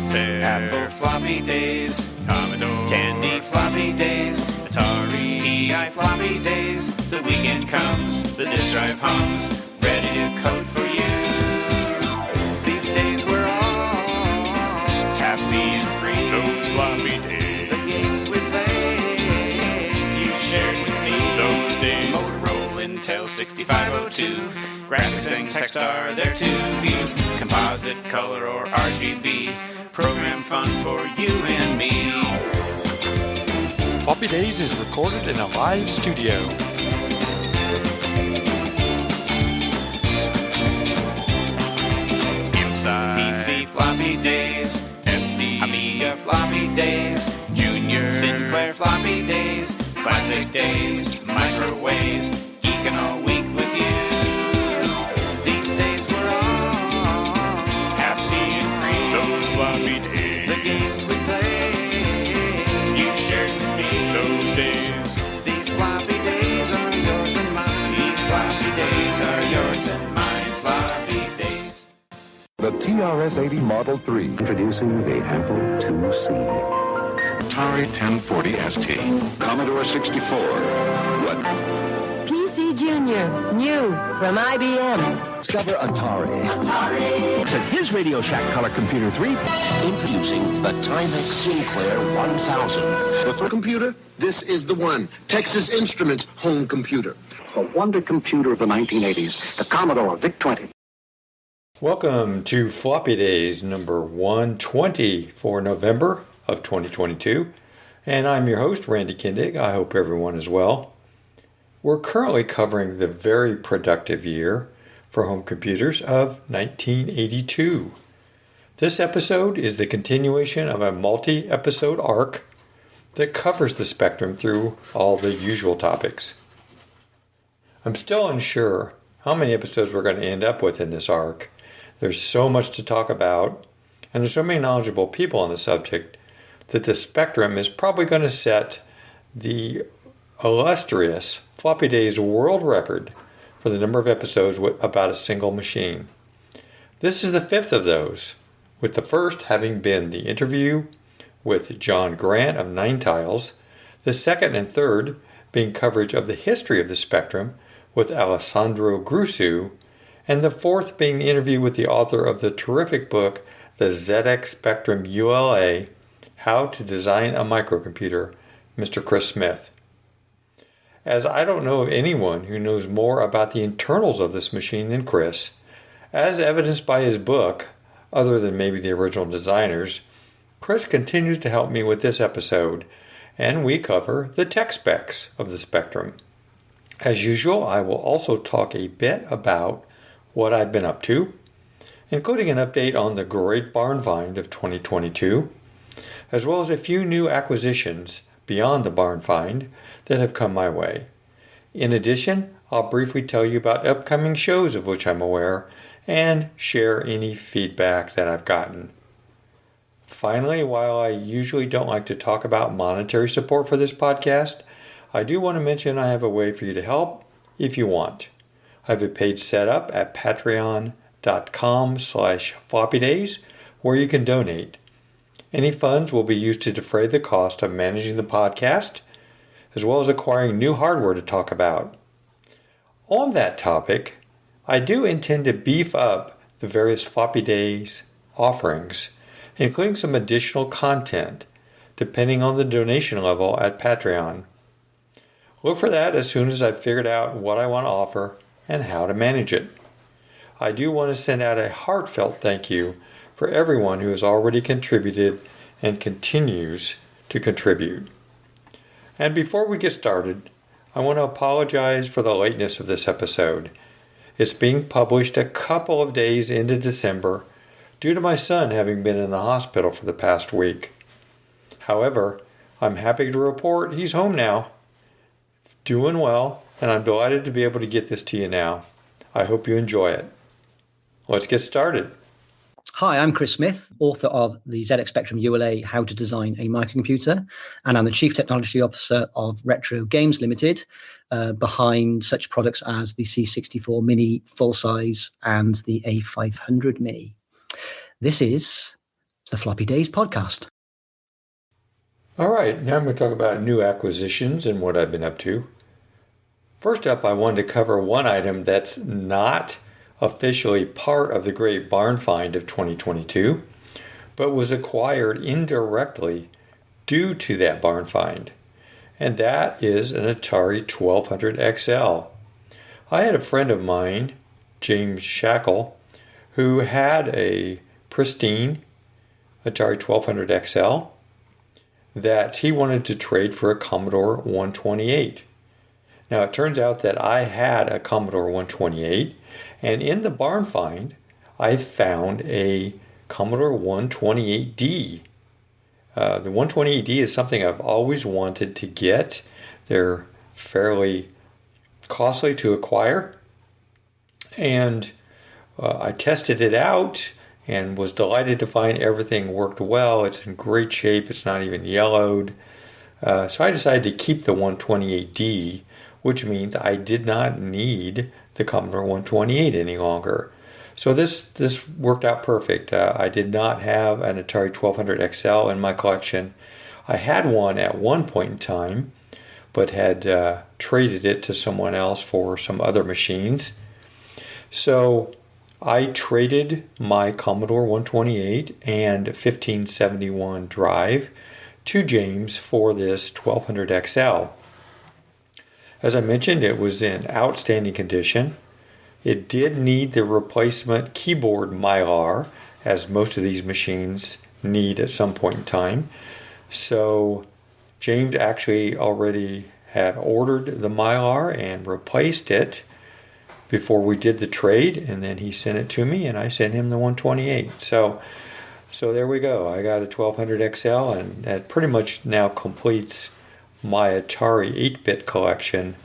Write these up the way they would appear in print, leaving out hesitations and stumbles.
Altair, Apple Floppy Days, Commodore, Candy Floppy Days, Atari, TI Floppy Days. The weekend comes, the disk drive hums, ready to code for you. These days we're all happy and free. Those floppy days, the games we played, you shared with me. Those days, Motorola, Intel 6502, graphics and text are there to view. Composite, color, or RGB, program fun for you and me. Floppy Days is recorded in a live studio. Inside PC Floppy Days, ST Amiga Floppy Days, Junior Sinclair Floppy Days, Classic Days, Microwaves, geeking all week with you. These days we're all happy and free. Those floppy days, the games we played, you shared with me. Those days, these floppy days are yours and mine. These floppy days are yours and mine. Floppy days. The TRS-80 Model 3. Introducing the Apple IIc. Atari 1040 ST. Commodore 64. PC Junior, new from IBM. Discover Atari. At his Radio Shack Color Computer 3, Introducing the Timex Sinclair 1000. For computer, this is the one. Texas Instruments home computer. the wonder computer of the 1980s, the Commodore VIC-20. Welcome to Floppy Days number 120 for November of 2022. And I'm your host, Randy Kindig. I hope everyone is well. We're currently covering the very productive year for home computers of 1982. This episode is the continuation of a multi-episode arc that covers the spectrum through all the usual topics. I'm still unsure how many episodes we're going to end up with in this arc. There's so much to talk about, and there's so many knowledgeable people on the subject that the spectrum is probably going to set the illustrious Floppy Days world record for the number of episodes with about a single machine. This is the fifth of those, with the first having been the interview with John Grant of Nine Tiles, the second and third being coverage of the history of the spectrum with Alessandro Grussu, and the fourth being the interview with the author of the terrific book, the ZX Spectrum Ula, How to Design a Microcomputer, Mr. Chris Smith. As I don't know of anyone who knows more about the internals of this machine than Chris, as evidenced by his book, other than maybe the original designers, Chris continues to help me with this episode, and we cover the tech specs of the Spectrum. As usual, I will also talk a bit about what I've been up to, including an update on the great barn find of 2022, as well as a few new acquisitions beyond the barn find that have come my way. In addition, I'll briefly tell you about upcoming shows of which I'm aware and share any feedback that I've gotten. Finally, while I usually don't like to talk about monetary support for this podcast, I do want to mention I have a way for you to help if you want. I have a page set up at patreon.com/floppydays where you can donate. Any funds will be used to defray the cost of managing the podcast, as well as acquiring new hardware to talk about. On that topic, I do intend to beef up the various Floppy Days offerings, including some additional content, depending on the donation level at Patreon. Look for that as soon as I've figured out what I want to offer and how to manage it. I do want to send out a heartfelt thank you for everyone who has already contributed and continues to contribute. And before we get started, I want to apologize for the lateness of this episode. It's being published a couple of days into December due to my son having been in the hospital for the past week. However, I'm happy to report he's home now, doing well, and I'm delighted to be able to get this to you now. I hope you enjoy it. Let's get started. Hi, I'm Chris Smith, author of the ZX Spectrum Ula, How to Design a Microcomputer, and I'm the Chief Technology Officer of Retro Games Limited, behind such products as the C64 Mini Full Size and the A500 Mini. This is the Floppy Days podcast. All right, now I'm going to talk about new acquisitions and what I've been up to. First up, I wanted to cover one item that's not officially part of the Great Barn Find of 2022, but was acquired indirectly due to that barn find, and that is an Atari 1200 XL. I had a friend of mine, James Shackle, who had a pristine Atari 1200 XL that he wanted to trade for a Commodore 128. Now it turns out that I had a Commodore 128, and in the barn find I found a Commodore 128D. The 128D is something I've always wanted to get. They're fairly costly to acquire, and I tested it out and was delighted to find everything worked well. It's in great shape. It's not even yellowed. So I decided to keep the 128D, which means I did not need the Commodore 128 any longer. So this worked out perfect. I did not have an Atari 1200 XL in my collection. I had one at one point in time, but had traded it to someone else for some other machines. So I traded my Commodore 128 and 1571 drive to James for this 1200 XL. As I mentioned, it was in outstanding condition. It did need the replacement keyboard Mylar, as most of these machines need at some point in time. So James actually already had ordered the Mylar and replaced it before we did the trade, and then he sent it to me and I sent him the 128. So there we go. I got a 1200 XL, and that pretty much now completes my Atari 8-bit collection.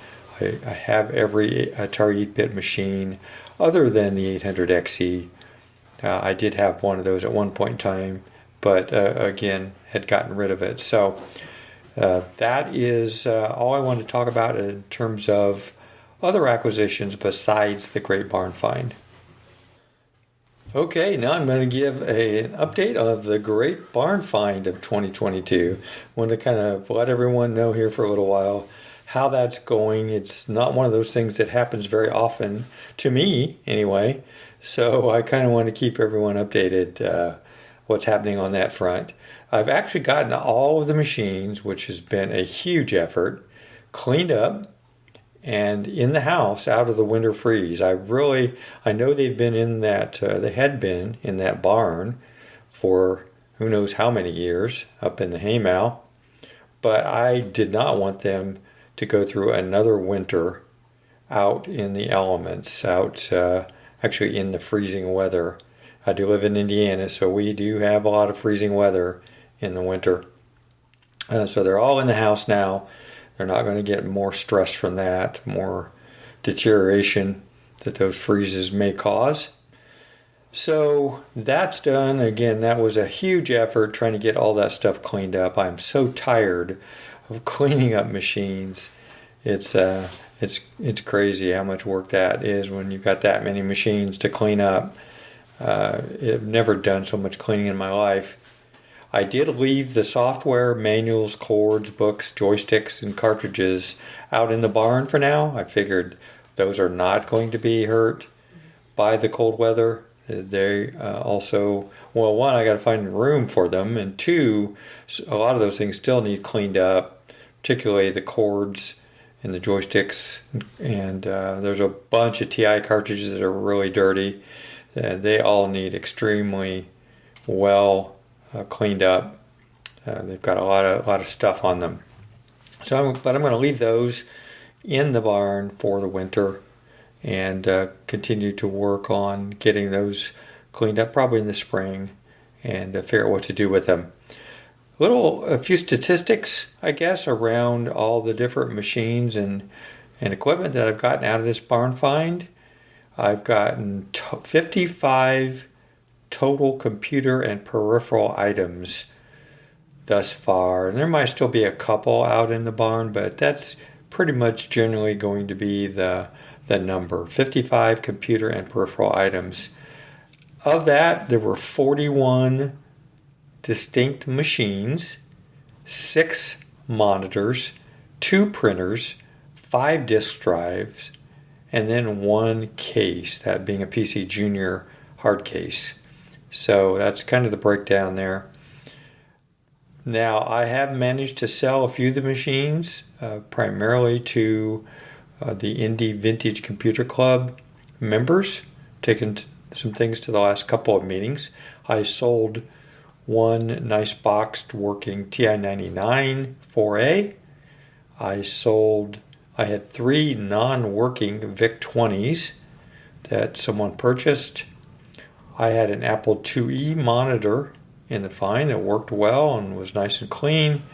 I have every Atari 8-bit machine other than the 800XE. I did have one of those at one point in time, but again, had gotten rid of it. So that is all I wanted to talk about in terms of other acquisitions besides the Great Barn Find. Okay, now I'm going to give an update of the Great Barn Find of 2022. I want to kind of let everyone know here for a little while how that's going. It's not one of those things that happens very often, to me anyway, so I kind of want to keep everyone updated what's happening on that front. I've actually gotten all of the machines, which has been a huge effort, cleaned up and in the house out of the winter freeze. I know they've been in that, they had been in that barn for who knows how many years up in the haymow, but I did not want them to go through another winter out in the elements, actually in the freezing weather. I do live in Indiana, so we do have a lot of freezing weather in the winter. So they're all in the house now. They're not going to get more stress from that, more deterioration that those freezes may cause. So that's done. Again, that was a huge effort trying to get all that stuff cleaned up. I'm so tired of cleaning up machines. It's crazy how much work that is when you've got that many machines to clean up. I've never done so much cleaning in my life. I did leave the software, manuals, cords, books, joysticks, and cartridges out in the barn for now. I figured those are not going to be hurt by the cold weather. They also, well, one, I got to find room for them, and two, a lot of those things still need cleaned up, particularly the cords and the joysticks, and there's a bunch of TI cartridges that are really dirty. They all need extremely well cleaned up. They've got a lot of stuff on them. But I'm going to leave those in the barn for the winter and continue to work on getting those cleaned up probably in the spring and figure out what to do with them. A few statistics, I guess, around all the different machines and equipment that I've gotten out of this barn find. I've gotten 55 total computer and peripheral items thus far. And there might still be a couple out in the barn, but that's pretty much generally going to be the number. 55 computer and peripheral items. Of that, there were 41 distinct machines, 6 monitors, 2 printers, 5 disk drives, and then 1 case, that being a PC Junior hard case. So that's kind of the breakdown there. Now, I have managed to sell a few of the machines, primarily to the Indie Vintage Computer Club members, taken some things to the last couple of meetings. I sold one nice boxed working TI-99 4A. I had 3 non-working VIC-20s that someone purchased. I had an Apple IIe monitor in the find that worked well and was nice and clean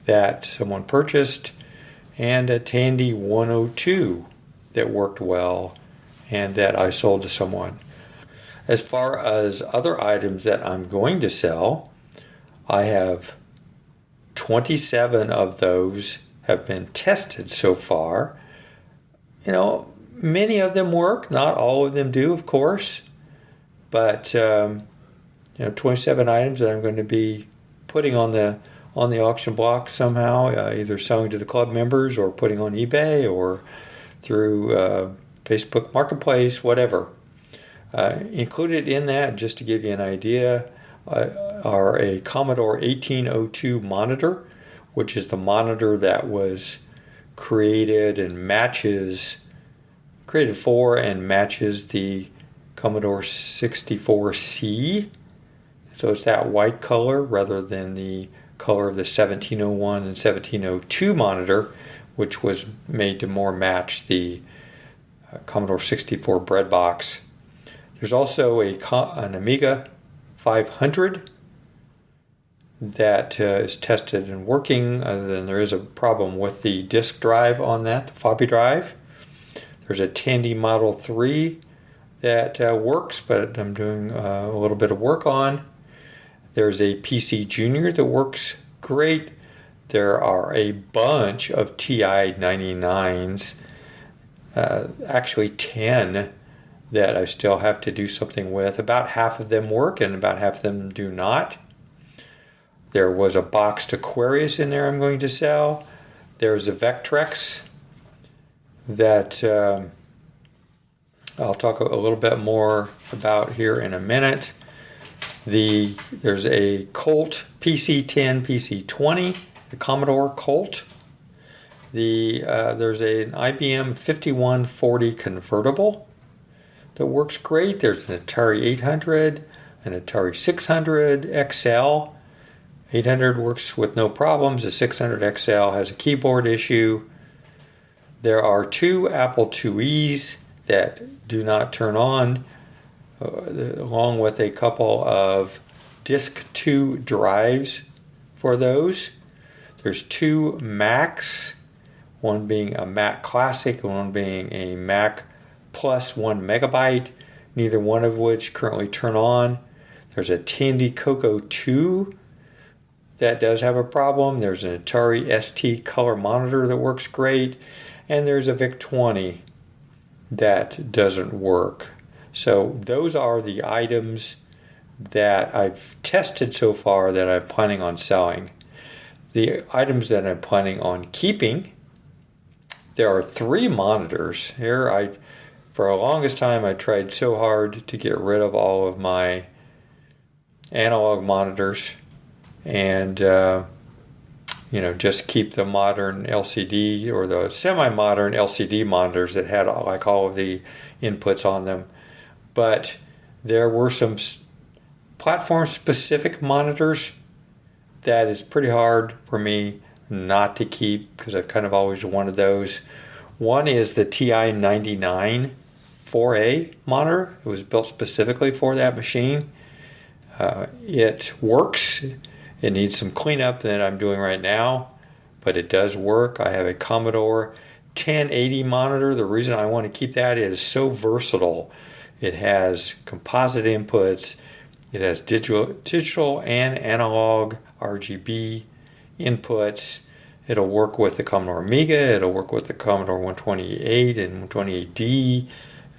that someone purchased, and a Tandy 102 that worked well and that I sold to someone. As far as other items that I'm going to sell, I have 27 of those have been tested so far. Many of them work, not all of them do, of course, but 27 items that I'm going to be putting on the auction block somehow, either selling to the club members or putting on eBay or through Facebook Marketplace, whatever. Included in that, just to give you an idea, are a Commodore 1802 monitor, which is the monitor that was created for and matches the Commodore 64C. So it's that white color rather than the color of the 1701 and 1702 monitor, which was made to more match the Commodore 64 bread box. There's also an Amiga 500 that is tested and working, other than there is a problem with the disk drive on that, the floppy drive. There's a Tandy Model 3 that works, but I'm doing a little bit of work on. There's a PC Junior that works great. There are a bunch of TI-99s, actually 10 that I still have to do something with. About half of them work and about half of them do not. There was a boxed Aquarius in there I'm going to sell. There's a Vectrex that I'll talk a little bit more about here in a minute. There's a Colt PC-10, PC-20, the Commodore Colt. There's an IBM 5140 convertible that works great. There's an Atari 800, an Atari 600 XL. 800 works with no problems. The 600 XL has a keyboard issue. There are 2 Apple IIes that do not turn on, along with a couple of Disk 2 drives for those. There's 2 Macs, one being a Mac Classic and one being a Mac Plus 1 megabyte, neither one of which currently turn on. There's a Tandy Coco 2 that does have a problem. There's an Atari ST color monitor that works great, and there's a VIC-20 that doesn't work. So those are the items that I've tested so far that I'm planning on selling. The items that I'm planning on keeping, there are 3 monitors. Here, for the longest time, I tried so hard to get rid of all of my analog monitors and just keep the modern LCD or the semi-modern LCD monitors that had like all of the inputs on them. But there were some platform-specific monitors that is pretty hard for me not to keep because I've kind of always wanted those. One is the TI-99 4A monitor. It was built specifically for that machine. It works. It needs some cleanup that I'm doing right now, but it does work. I have a Commodore 1080 monitor. The reason I want to keep that is so versatile. It has composite inputs. It has digital and analog RGB inputs. It'll work with the Commodore Amiga. It'll work with the Commodore 128 and 128D.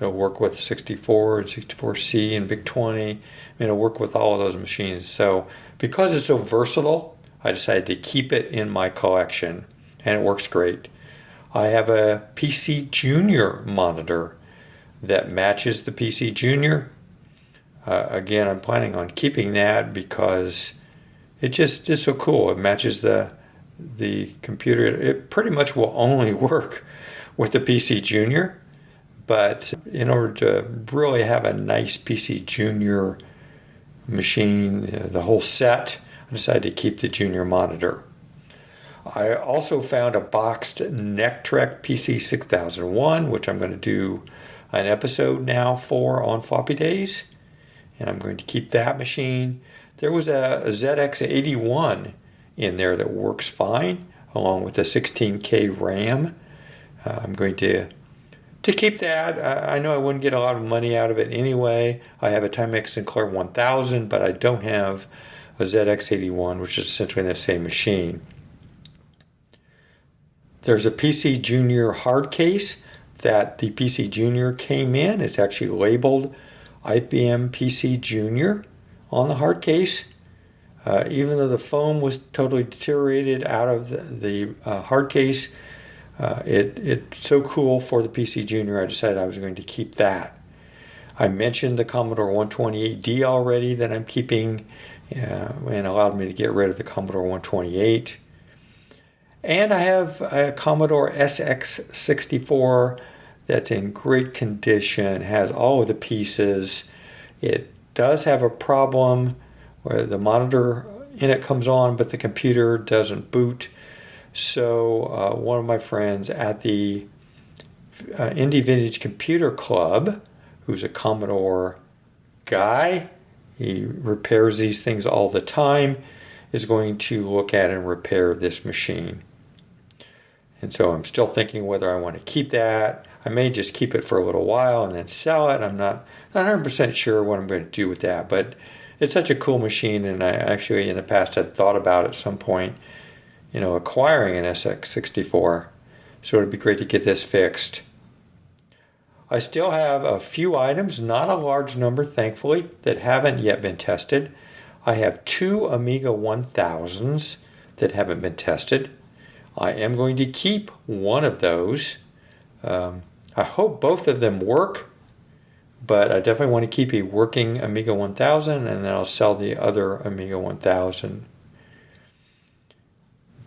It'll work with 64 and 64C and VIC-20. It'll work with all of those machines. So because it's so versatile, I decided to keep it in my collection, and it works great. I have a PC Junior monitor that matches the PC Junior. Again, I'm planning on keeping that because it just is so cool. It matches the computer. It pretty much will only work with the PC Junior, but in order to really have a nice PC Junior machine, the whole set, I decided to keep the Junior monitor. I also found a boxed Nectrek PC 6001, which I'm going to do an episode now for on Floppy Days, and I'm going to keep that machine. There was a ZX81 in there that works fine, along with a 16K RAM. I'm going to keep that. I know I wouldn't get a lot of money out of it anyway. I have a Timex Sinclair 1000, but I don't have a ZX81, which is essentially the same machine. There's a PC Junior hard case that the PC Junior came in. It's actually labeled IBM PC Junior on the hard case. Even though the foam was totally deteriorated out of the hard case, it's so cool for the PC Junior, I decided I was going to keep that. I mentioned the Commodore 128D already that I'm keeping, and allowed me to get rid of the Commodore 128. And I have a Commodore SX64 that's in great condition, has all of the pieces. It does have a problem where the monitor in it comes on, but the computer doesn't boot. So one of my friends at the Indie Vintage Computer Club, who's a Commodore guy, he repairs these things all the time, is going to look at and repair this machine. And so I'm still thinking whether I want to keep that. I may just keep it for a little while and then sell it. I'm not 100% sure what I'm going to do with that, but it's such a cool machine, and I actually in the past had thought about at some point, acquiring an SX64. So it'd be great to get this fixed. I still have a few items, not a large number, thankfully, that haven't yet been tested. I have 2 Amiga 1000s that haven't been tested. I am going to keep one of those. I hope both of them work, but I definitely want to keep a working Amiga 1000, and then I'll sell the other Amiga 1000.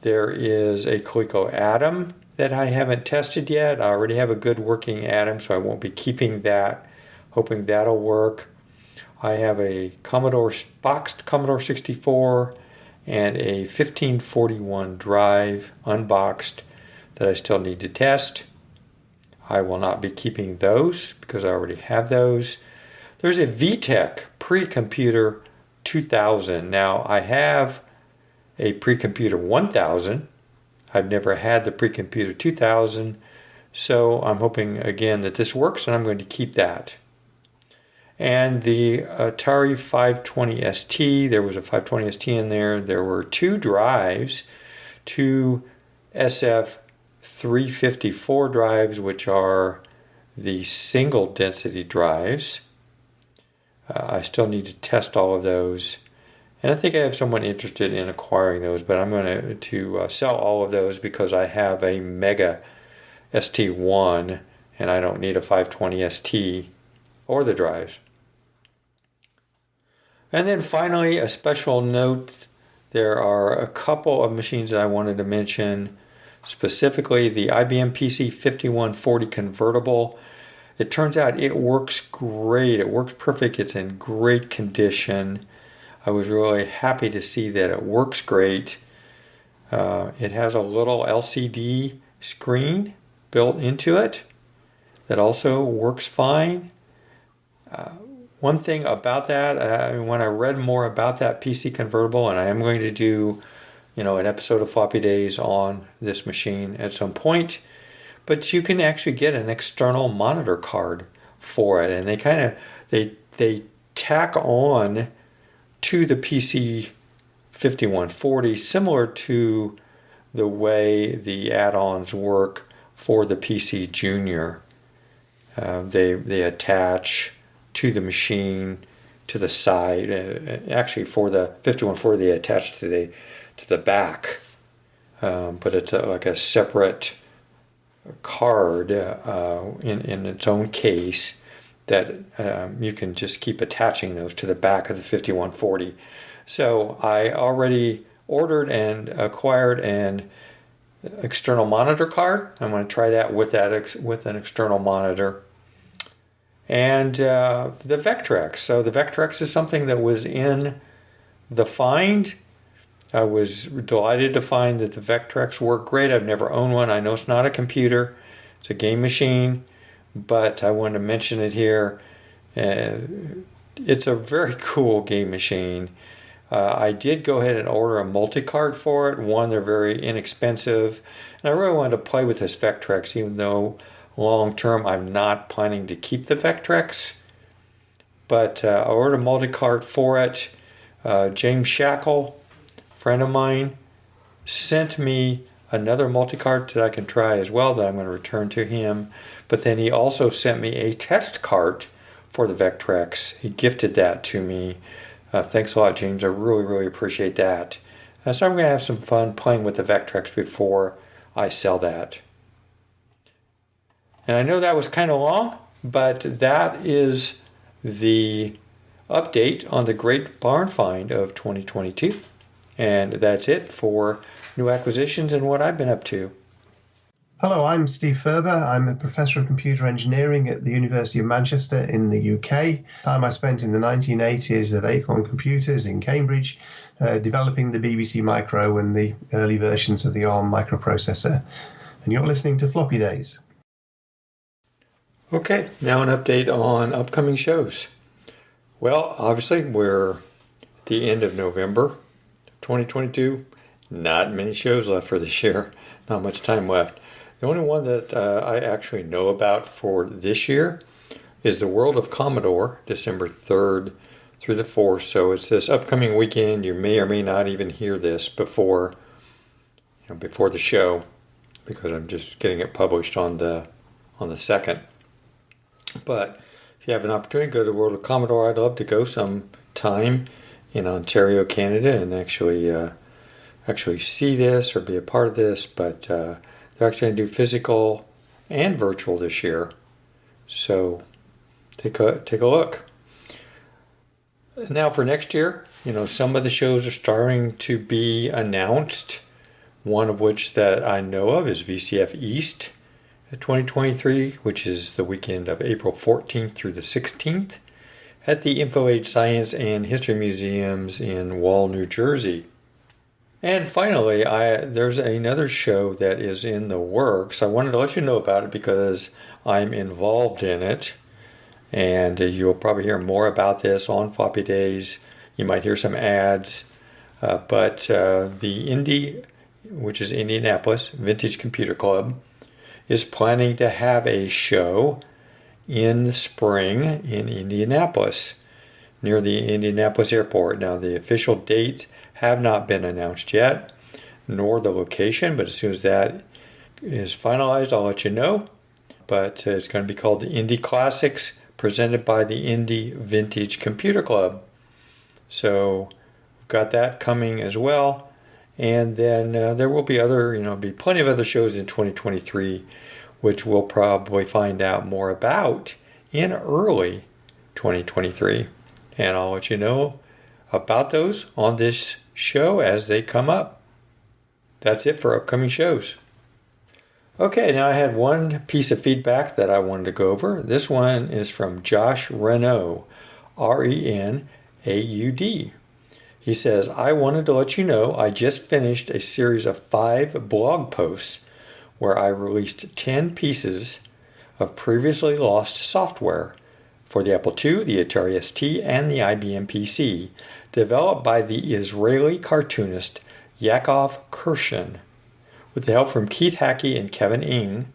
There is a Coleco Atom that I haven't tested yet. I already have a good working Atom, so I won't be keeping that, hoping that'll work. I have a boxed Commodore 64 and a 1541 drive unboxed that I still need to test. I will not be keeping those because I already have those. There's a VTech Pre-Computer 2000. Now, I have a Pre-Computer 1000. I've never had the Pre-Computer 2000, so I'm hoping again that this works, and I'm going to keep that. And the Atari 520 ST, there was a 520 ST in there. There were 2 drives, 2 SF354 drives, which are the single density drives. I still need to test all of those. And I think I have someone interested in acquiring those, but I'm going to sell all of those because I have a Mega ST1, and I don't need a 520 ST or the drives. And then finally, a special note, there are a couple of machines that I wanted to mention, specifically the IBM PC 5140 convertible. It turns out it works great. It works perfect. It's in great condition. I was really happy to see that it works great. It has a little LCD screen built into it that also works fine. One thing about that, when I read more about that PC convertible, and I am going to do, an episode of Floppy Days on this machine at some point, but you can actually get an external monitor card for it, and they tack on to the PC 5140, similar to the way the add-ons work for the PC Junior. They attach to the machine to the side. Actually, for the 5140, they attach to the back, but it's like a separate card in its own case that you can just keep attaching those to the back of the 5140. So I already ordered and acquired an external monitor card. I'm going to try that with an external monitor. And the Vectrex. So the Vectrex is something that was in the find. I was delighted to find that the Vectrex work great. I've never owned one. I know it's not a computer. It's a game machine. But I wanted to mention it here. It's a very cool game machine. I did go ahead and order a multi-card for it. One, they're very inexpensive. And I really wanted to play with this Vectrex, even though long term I'm not planning to keep the Vectrex. But I ordered a multi-card for it. James Shackle, friend of mine, sent me another multi-card that I can try as well that I'm going to return to him. But then he also sent me a test cart for the Vectrex. He gifted that to me. Thanks a lot, James. I really, really appreciate that. So I'm going to have some fun playing with the Vectrex before I sell that. And I know that was kind of long, but that is the update on the Great Barn Find of 2022. And that's it for new acquisitions and what I've been up to. Hello, I'm Steve Ferber. I'm a professor of computer engineering at the University of Manchester in the UK. Time I spent in the 1980s at Acorn Computers in Cambridge, developing the BBC Micro and the early versions of the ARM microprocessor. And you're listening to Floppy Days. Okay, now an update on upcoming shows. Well, obviously, we're at the end of November 2022. Not many shows left for this year. Not much time left. The only one that I actually know about for this year is the World of Commodore, December 3rd through the 4th. So it's this upcoming weekend. You may or may not even hear this before the show, because I'm just getting it published on the 2nd. But if you have an opportunity to go to the World of Commodore, I'd love to go sometime in Ontario, Canada, and actually see this or be a part of this. But they're actually going to do physical and virtual this year. So take a look. Now for next year, some of the shows are starting to be announced. One of which that I know of is VCF East 2023, which is the weekend of April 14th through the 16th at the Info Age Science and History Museums in Wall, New Jersey. And finally, there's another show that is in the works. I wanted to let you know about it because I'm involved in it. And you'll probably hear more about this on Floppy Days. You might hear some ads. But the Indy, which is Indianapolis Vintage Computer Club, is planning to have a show in the spring in Indianapolis, near the Indianapolis airport. Now, the official date have not been announced yet, nor the location, but as soon as that is finalized, I'll let you know. But it's going to be called the Indy Classics, presented by the Indy Vintage Computer Club. So we've got that coming as well. And then there will be plenty of other shows in 2023, which we'll probably find out more about in early 2023. And I'll let you know about those on this show as they come up. That's it for upcoming shows. Okay, now I had one piece of feedback that I wanted to go over. This one is from Josh Renaud, Renaud. He says, I wanted to let you know I just finished a series of 5 blog posts where I released 10 pieces of previously lost software for the Apple II, the Atari ST, and the IBM PC, developed by the Israeli cartoonist Yaakov Kirshen. With the help from Keith Hackey and Kevin Ing,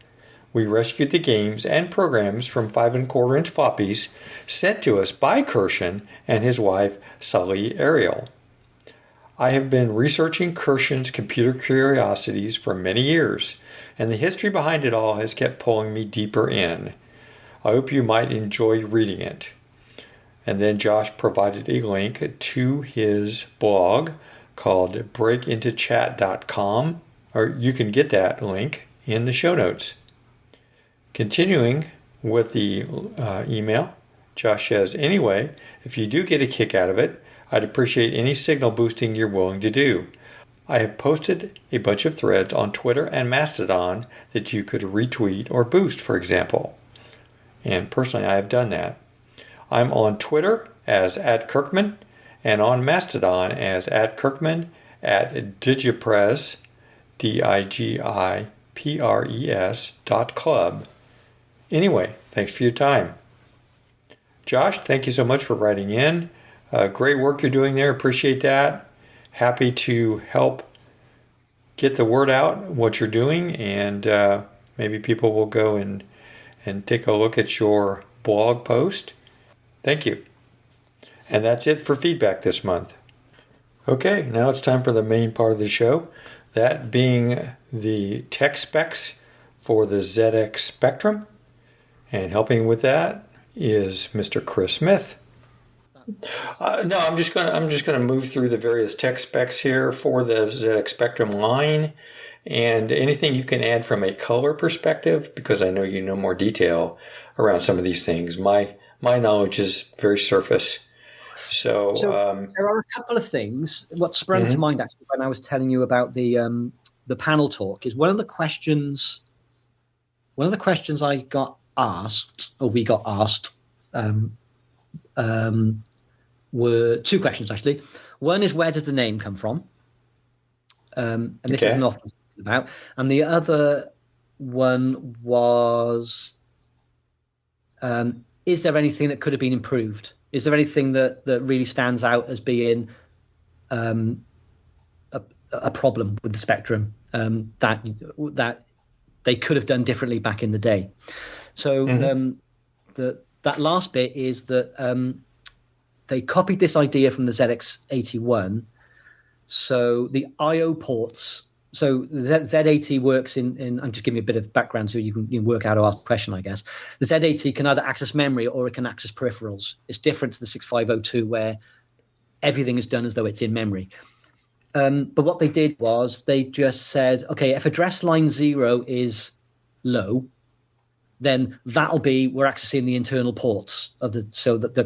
we rescued the games and programs from 5¼ floppies sent to us by Kirshen and his wife, Sally Ariel. I have been researching Kirshen's computer curiosities for many years, and the history behind it all has kept pulling me deeper in. I hope you might enjoy reading it. And then Josh provided a link to his blog called breakintochat.com, or you can get that link in the show notes. Continuing with the email, Josh says, anyway, if you do get a kick out of it, I'd appreciate any signal boosting you're willing to do. I have posted a bunch of threads on Twitter and Mastodon that you could retweet or boost, for example. And personally, I have done that. I'm on Twitter as @Kirkman and on Mastodon as @Kirkman @Digipres, DIGIPRES.club. Anyway, thanks for your time. Josh, thank you so much for writing in. Great work you're doing there. Appreciate that. Happy to help get the word out, what you're doing, and maybe people will go and take a look at your blog post. Thank you. And that's it for feedback this month. Okay, now it's time for the main part of the show, that being the tech specs for the ZX Spectrum. And helping with that is Mr. Chris Smith. No, I'm just gonna move through the various tech specs here for the ZX Spectrum line, and anything you can add from a color perspective, because I know you know more detail around some of these things. My knowledge is very surface. So there are a couple of things. What sprung to mind actually when I was telling you about the panel talk is one of the questions I got asked, or we got asked, were two questions actually. One is, where does the name come from? And this is an often about. And the other one was, is there anything that could have been improved? Is there anything that really stands out as being a problem with the Spectrum that they could have done differently back in the day? So that last bit is that they copied this idea from the ZX81. So the I/O ports. So the Z80 works in. I'm just giving you a bit of background so you can work out or ask the question, I guess. The Z80 can either access memory or it can access peripherals. It's different to the 6502 where everything is done as though it's in memory. But what they did was they just said, okay, if address line 0 is low, then that'll be, we're accessing the internal ports of the, so that the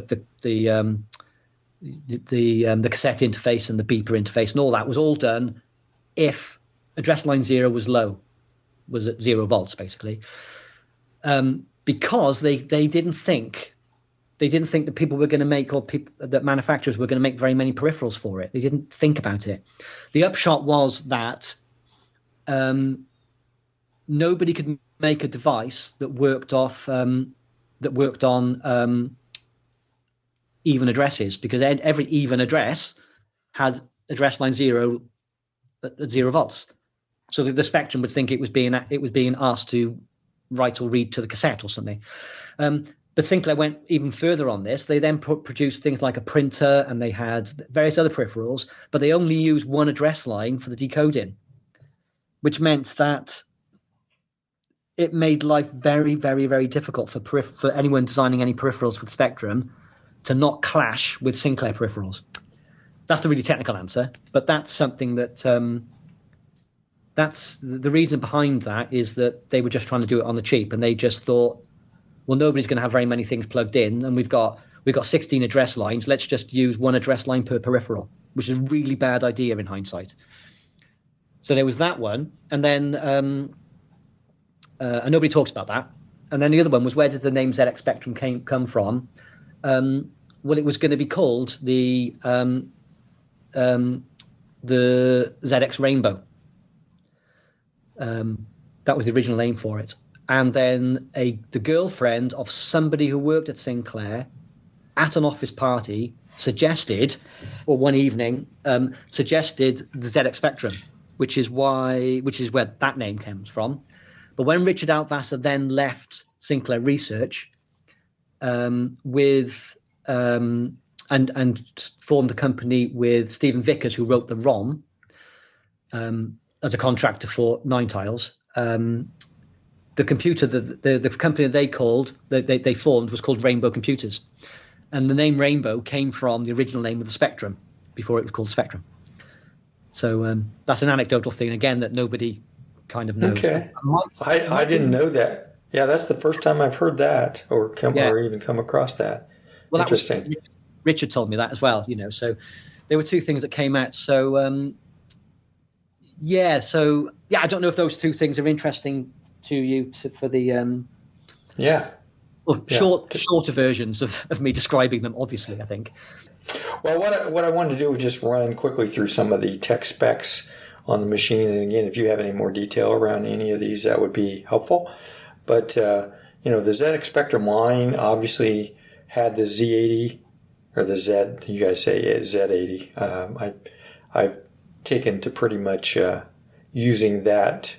cassette interface and the beeper interface and all that was all done if address line 0 was low, was at 0 volts basically, because they didn't think that people were going to make, or that manufacturers were going to make very many peripherals for it. They didn't think about it. The upshot was that nobody could make a device that worked on even addresses, because every even address had address line 0 at 0 volts. So the Spectrum would think it was being asked to write or read to the cassette or something. But Sinclair went even further on this. They then produced things like a printer, and they had various other peripherals, but they only used one address line for the decoding, which meant that it made life very, very, very difficult for anyone designing any peripherals for the Spectrum to not clash with Sinclair peripherals. That's the really technical answer, but that's something that that's the reason behind that, is that they were just trying to do it on the cheap, and they just thought, well, nobody's going to have very many things plugged in, and we've got 16 address lines. Let's just use one address line per peripheral, which is a really bad idea in hindsight. So there was that one, and then and nobody talks about that. And then the other one was, where did the name ZX Spectrum come from? Well, it was going to be called the ZX Rainbow. That was the original name for it. And then the girlfriend of somebody who worked at Sinclair at an office party suggested the ZX Spectrum, which is where that name comes from. But when Richard Altvasser then left Sinclair Research and formed the company with Stephen Vickers, who wrote the ROM as a contractor for Nine Tiles, the computer, the company they formed was called Rainbow Computers. And the name Rainbow came from the original name of the Spectrum before it was called Spectrum. So that's an anecdotal thing, again, that nobody kind of knows. Okay. I didn't know that. Yeah, that's the first time I've heard that or even come across that. Well, interesting. Richard told me that as well, So there were two things that came out. So, I don't know if those two things are interesting to you for the shorter versions of me describing them, obviously, I think. Well, what I wanted to do was just run quickly through some of the tech specs on the machine. And again, if you have any more detail around any of these, that would be helpful. But, the ZX Spectrum line obviously had the Z80, or the Z, you guys say Z80. I've taken to pretty much using that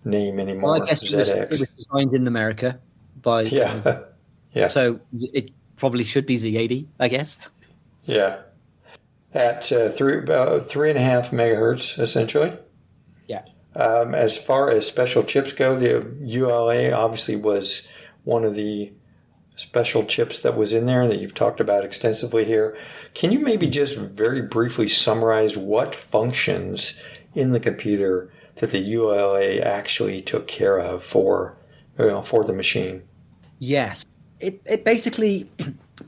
name anymore. Well, I guess it was designed in America by... Yeah. So it probably should be Z80, I guess. Yeah. At about 3.5 megahertz, essentially. Yeah. As far as special chips go, the ULA obviously was one of the special chips that was in there that you've talked about extensively here. Can you maybe just very briefly summarize what functions in the computer that the ULA actually took care of for the machine? Yes. It basically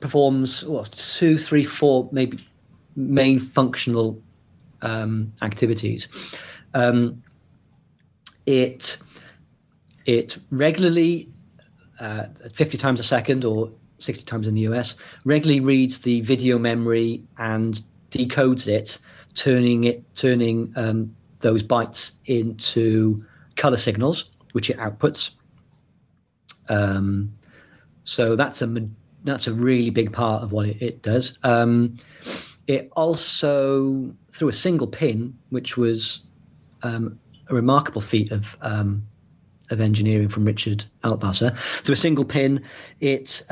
performs 2, 3, 4 maybe main functional activities. It regularly, 50 times a second or 60 times in the US, regularly reads the video memory and decodes it, turning those bytes into color signals, which it outputs. So that's a really big part of what it does. It also, through a single pin, which was a remarkable feat of engineering from Richard Altwasser, through a single pin, it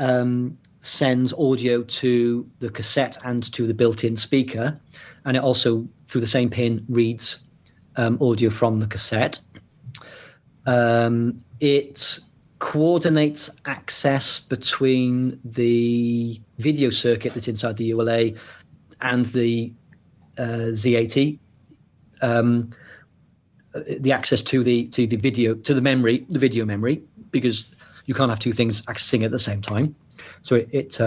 sends audio to the cassette and to the built-in speaker, and it also, through the same pin, reads audio from the cassette. It coordinates access between the video circuit that's inside the ULA and the Z80, the access to the video memory, because you can't have two things accessing at the same time. So it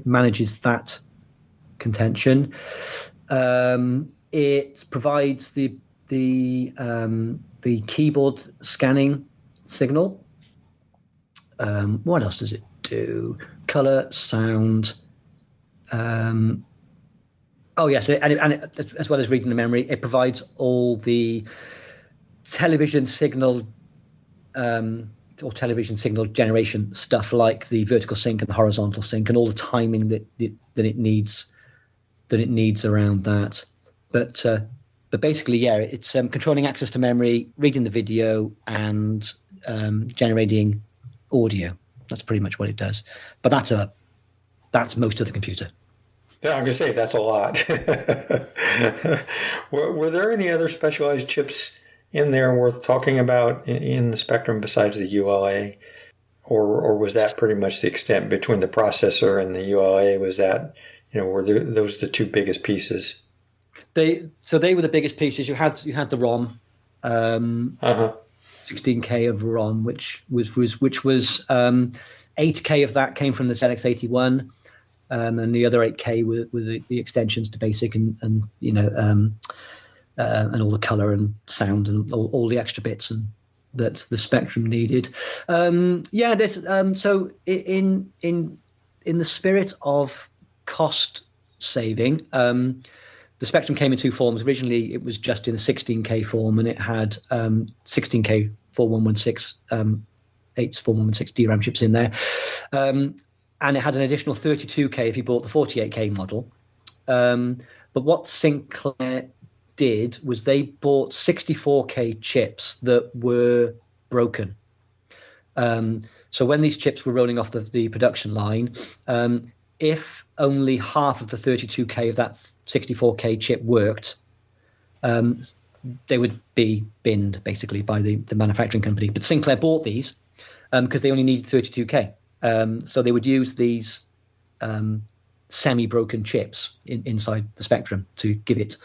manages that contention. It provides the keyboard scanning signal. What else does it do? Color, sound. Yes, and as well as reading the memory, it provides all the television signal or television signal generation stuff, like the vertical sync and the horizontal sync, and all the timing that it needs around that. But basically, it's controlling access to memory, reading the video, and generating audio. That's pretty much what it does. But that's most of the computer. Yeah, I'm going to say that's a lot. Were there any other specialized chips in there worth talking about in the Spectrum besides the ULA? Or was that pretty much the extent between the processor and the ULA? Was that, were those the two biggest pieces? They were the biggest pieces. You had the ROM, 16K of ROM, which was 8K of that came from the ZX81, and the other 8K were the extensions to BASIC and all the color and sound and all the extra bits that the Spectrum needed. So in the spirit of cost saving, the Spectrum came in two forms. Originally, it was just in the 16K form, and it had 16K 4116 4116 DRAM chips in there, and it had an additional 32K if you bought the 48K model. But what Sinclair did was they bought 64K chips that were broken. So when these chips were rolling off the production line, if only half of the 32K of that 64K chip worked, they would be binned basically by the manufacturing company. But Sinclair bought these because they only needed 32K. So they would use these semi-broken chips inside the Spectrum to give it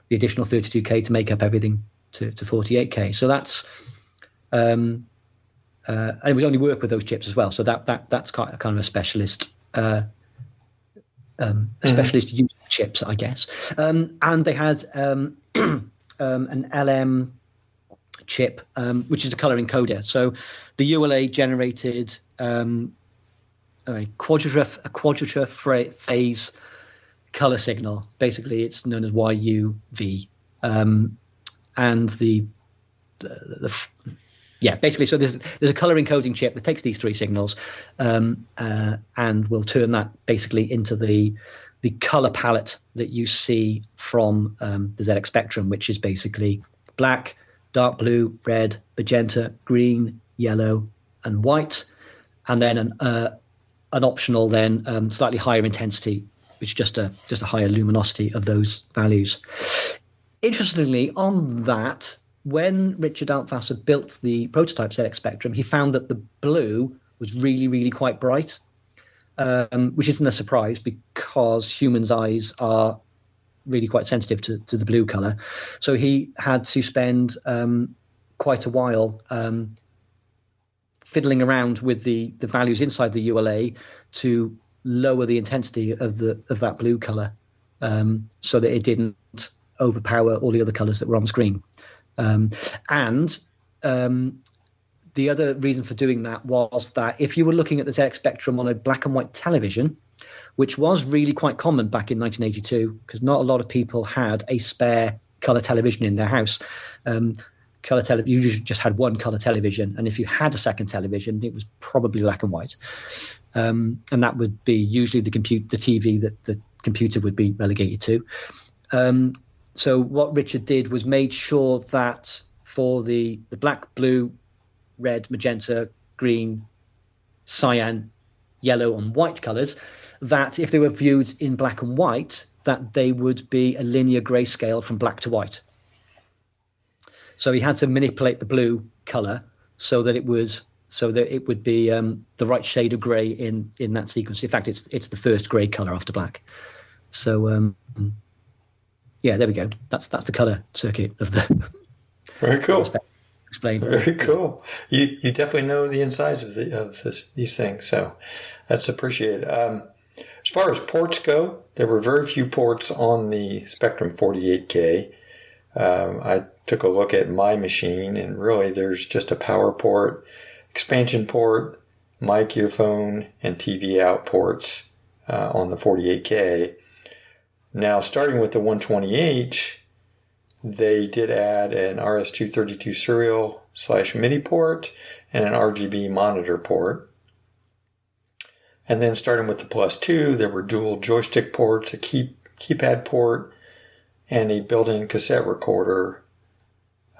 the additional 32K to make up everything to 48K. So that's and it would only work with those chips as well. So that's kind of a specialist. Specialist use of chips, I guess. And they had an LM chip, which is a color encoder. So the ULA generated a quadruple phase color signal. Basically, it's known as YUV. And basically, so there's a color encoding chip that takes these three signals and will turn that basically into the color palette that you see from the ZX Spectrum, which is basically black, dark blue, red, magenta, green, yellow, and white, and then an optional then slightly higher intensity, which is just a higher luminosity of those values. Interestingly, on that, when Richard Altwasser built the prototype ZX Spectrum, he found that the blue was really, really quite bright, which isn't a surprise because humans' eyes are really quite sensitive to the blue color. So he had to spend quite a while fiddling around with the values inside the ULA to lower the intensity of that blue color so that it didn't overpower all the other colors that were on screen. The other reason for doing that was that if you were looking at the ZX Spectrum on a black and white television, which was really quite common back in 1982, because not a lot of people had a spare color television in their house. You usually just had one color television, and if you had a second television, it was probably black and white, and that would be usually the TV that the computer would be relegated to. So what Richard did was made sure that for the black, blue, red, magenta, green, cyan, yellow, and white colors, that if they were viewed in black and white, that they would be a linear grayscale from black to white. So he had to manipulate the blue color so that it would be the right shade of gray in that sequence. In fact, it's the first gray color after black. So yeah, there we go. That's the color circuit of the. Very cool. Explained. Very cool. You definitely know the insides of these things, so that's appreciated. As far as ports go, there were very few ports on the Spectrum 48K. I took a look at my machine, and really there's just a power port, expansion port, mic, earphone, and TV out ports on the 48K. Now, starting with the 128, they did add an RS-232 serial / MIDI port and an RGB monitor port. And then starting with the Plus 2, there were dual joystick ports, a keypad port, and a built-in cassette recorder,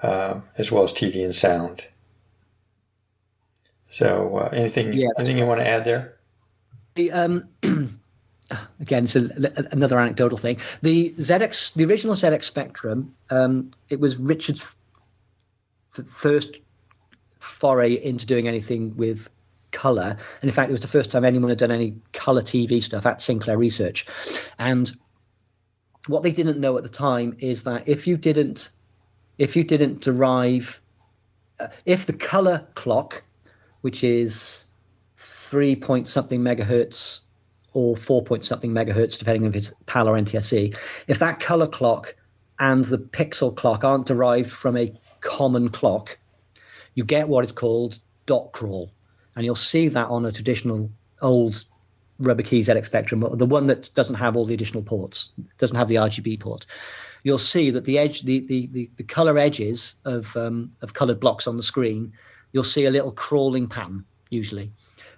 as well as TV and sound. So anything you want to add there? Again, it's another anecdotal thing. The original ZX Spectrum, it was Richard's first foray into doing anything with color. And in fact, it was the first time anyone had done any color TV stuff at Sinclair Research. And what they didn't know at the time is that if you didn't derive, if the color clock, which is 3 point something megahertz or 4 point something megahertz, depending if it's PAL or NTSC, if that color clock and the pixel clock aren't derived from a common clock, you get what is called dot crawl. And you'll see that on a traditional old rubber key ZX Spectrum, the one that doesn't have all the additional ports, doesn't have the RGB port. You'll see that the edge, the color edges of colored blocks on the screen, you'll see a little crawling pattern usually.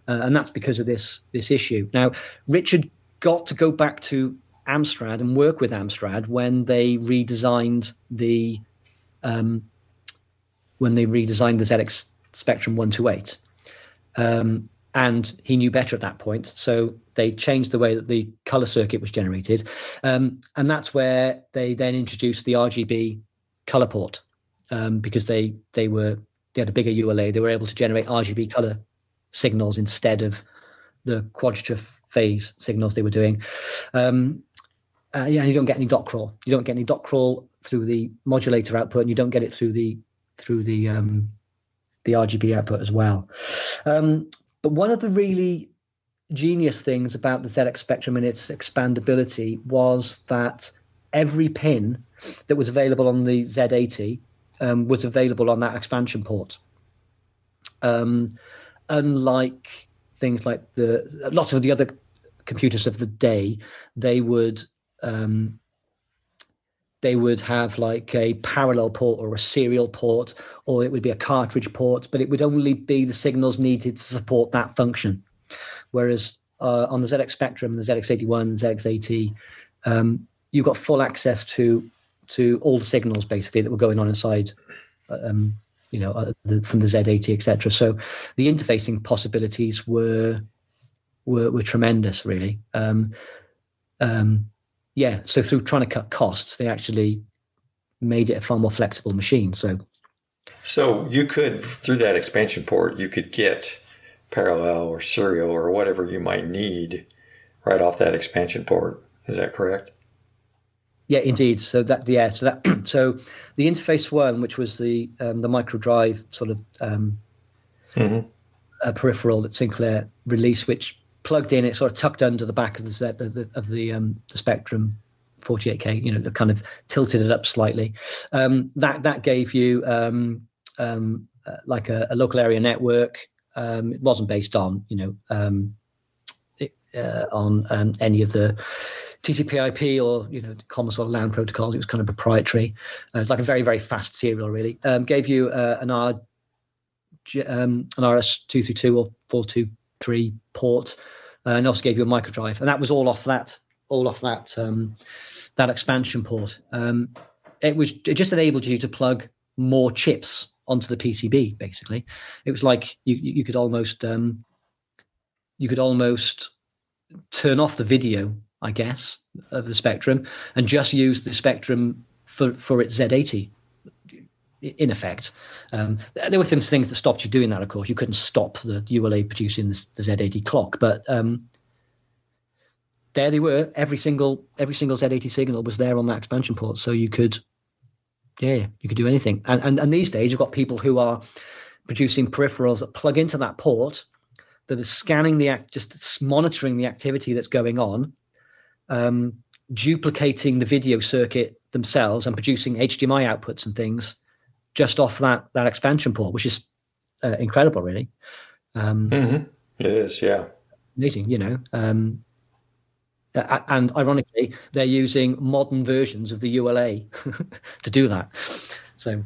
And that's because of this issue. Now, Richard got to go back to Amstrad and work with Amstrad when they redesigned the ZX Spectrum 128. And he knew better at that point, so they changed the way that the color circuit was generated, and that's where they then introduced the RGB color port because they had a bigger ULA. They were able to generate RGB color signals instead of the quadrature phase signals they were doing. And you don't get any dot crawl. You don't get any dot crawl through the modulator output, and you don't get it through the RGB output as well. But one of the really genius things about the ZX Spectrum and its expandability was that every pin that was available on the Z80 was available on that expansion port. Unlike things like lots of the other computers of the day, they would have like a parallel port or a serial port, or it would be a cartridge port, but it would only be the signals needed to support that function. Whereas on the ZX Spectrum, the ZX81, ZX80, you got full access to all the signals basically that were going on inside, from the Z80, etc. So the interfacing possibilities were tremendous, really. So through trying to cut costs, they actually made it a far more flexible machine. So you could, through that expansion port, you could get parallel or serial or whatever you might need right off that expansion port. Is that correct? Yeah, indeed. So the interface one, which was the micro drive sort of peripheral that Sinclair released, which plugged in, it sort of tucked under the back of the Spectrum 48K, that kind of tilted it up slightly. That gave you like a local area network. It wasn't based on any of the TCP/IP or common sort of LAN protocols. It was kind of proprietary. It's like a very, very fast serial, really. Gave you an RS-232 or 423 port, and also gave you a microdrive, and that was all off that expansion port. It just enabled you to plug more chips onto the PCB. Basically, it was like you could almost turn off the video, I guess, of the Spectrum and just use the Spectrum for its Z80. In effect, there were things that stopped you doing that. Of course, you couldn't stop the ULA producing the Z80 clock, but there they were. Every single Z80 signal was there on that expansion port, so you could do anything. And these days, you've got people who are producing peripherals that plug into that port, that are scanning just monitoring the activity that's going on, duplicating the video circuit themselves, and producing HDMI outputs and things just off that expansion port, which is incredible, really. It is, yeah. Amazing, and ironically, they're using modern versions of the ULA to do that. So,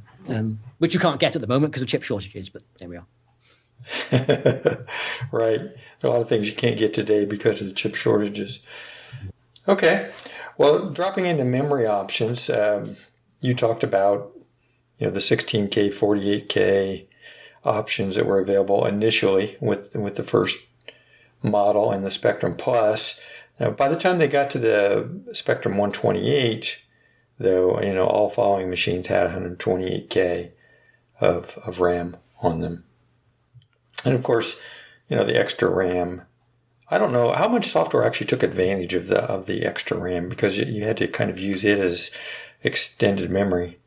which you can't get at the moment because of chip shortages, but there we are. Right. A lot of things you can't get today because of the chip shortages. Okay. Well, dropping into memory options, you talked about the 16K, 48K options that were available initially with the first model and the Spectrum Plus. Now, by the time they got to the Spectrum 128, though, all following machines had 128K of RAM on them. And of course, the extra RAM. I don't know how much software actually took advantage of the extra RAM, because you had to kind of use it as extended memory.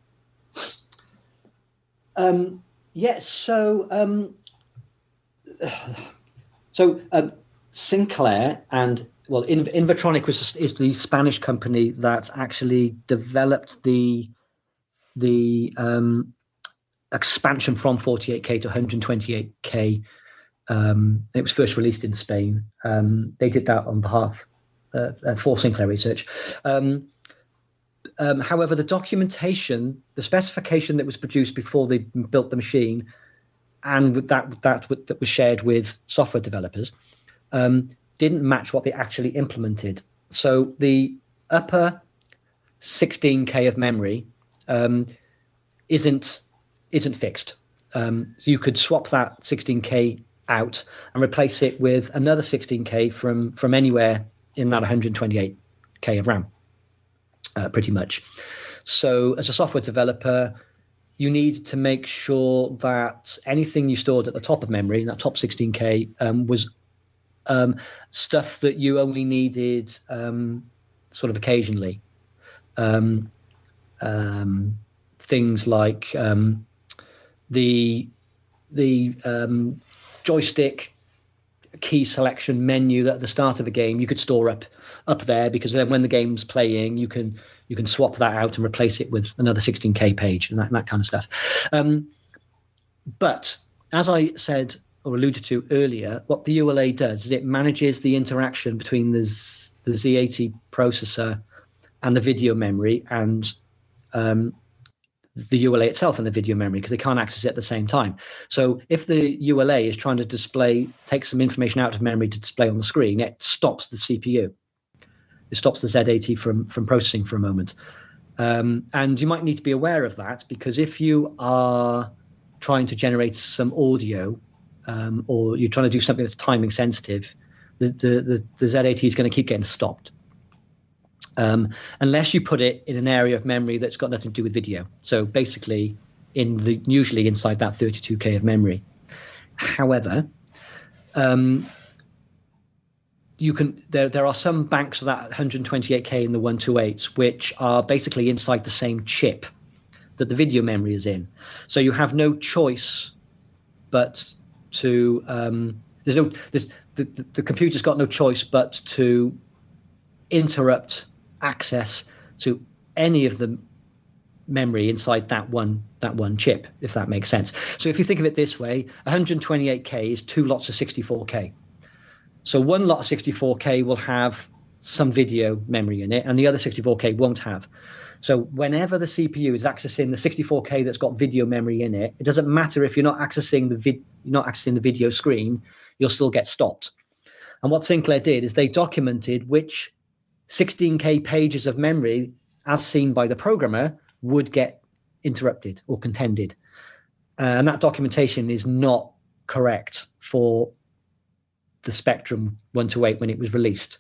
Sinclair and Invertronic is the Spanish company that actually developed the expansion from 48K to 128K. It was first released in Spain. They did that on behalf for Sinclair Research. However, the documentation, the specification that was produced before they built the machine, and that was shared with software developers, didn't match what they actually implemented. So the upper 16K of memory isn't fixed. So you could swap that 16K out and replace it with another 16K from anywhere in that 128K of RAM, pretty much. So as a software developer, you need to make sure that anything you stored at the top of memory, that top 16K, was stuff that you only needed sort of occasionally. Things like the joystick key selection menu at the start of a game, you could store up there, because then when the game's playing, you can swap that out and replace it with another 16K page and that kind of stuff. But as I said or alluded to earlier, what the ULA does is it manages the interaction between the Z80 processor and the video memory, and the ULA itself and the video memory, because they can't access it at the same time. So if the ULA is trying to take some information out of memory to display on the screen, it stops the CPU. It stops the Z80 from processing for a moment. And you might need to be aware of that, because if you are trying to generate some audio, or you're trying to do something that's timing sensitive, the Z80 is going to keep getting stopped. Unless you put it in an area of memory that's got nothing to do with video. So basically, usually inside that 32K of memory. However, there are some banks of that 128K in the 128s, which are basically inside the same chip that the video memory is in. So you have no choice but to the computer's got no choice but to interrupt access to any of the memory inside that one chip, if that makes sense. So if you think of it this way, 128K is 2 lots of 64K. So one lot of 64K will have some video memory in it, and the other 64K won't have. So whenever the CPU is accessing the 64K that's got video memory in it, it doesn't matter if you're not accessing the video screen, you'll still get stopped. And what Sinclair did is they documented which 16K pages of memory, as seen by the programmer, would get interrupted or contended. And that documentation is not correct for the Spectrum 128 when it was released.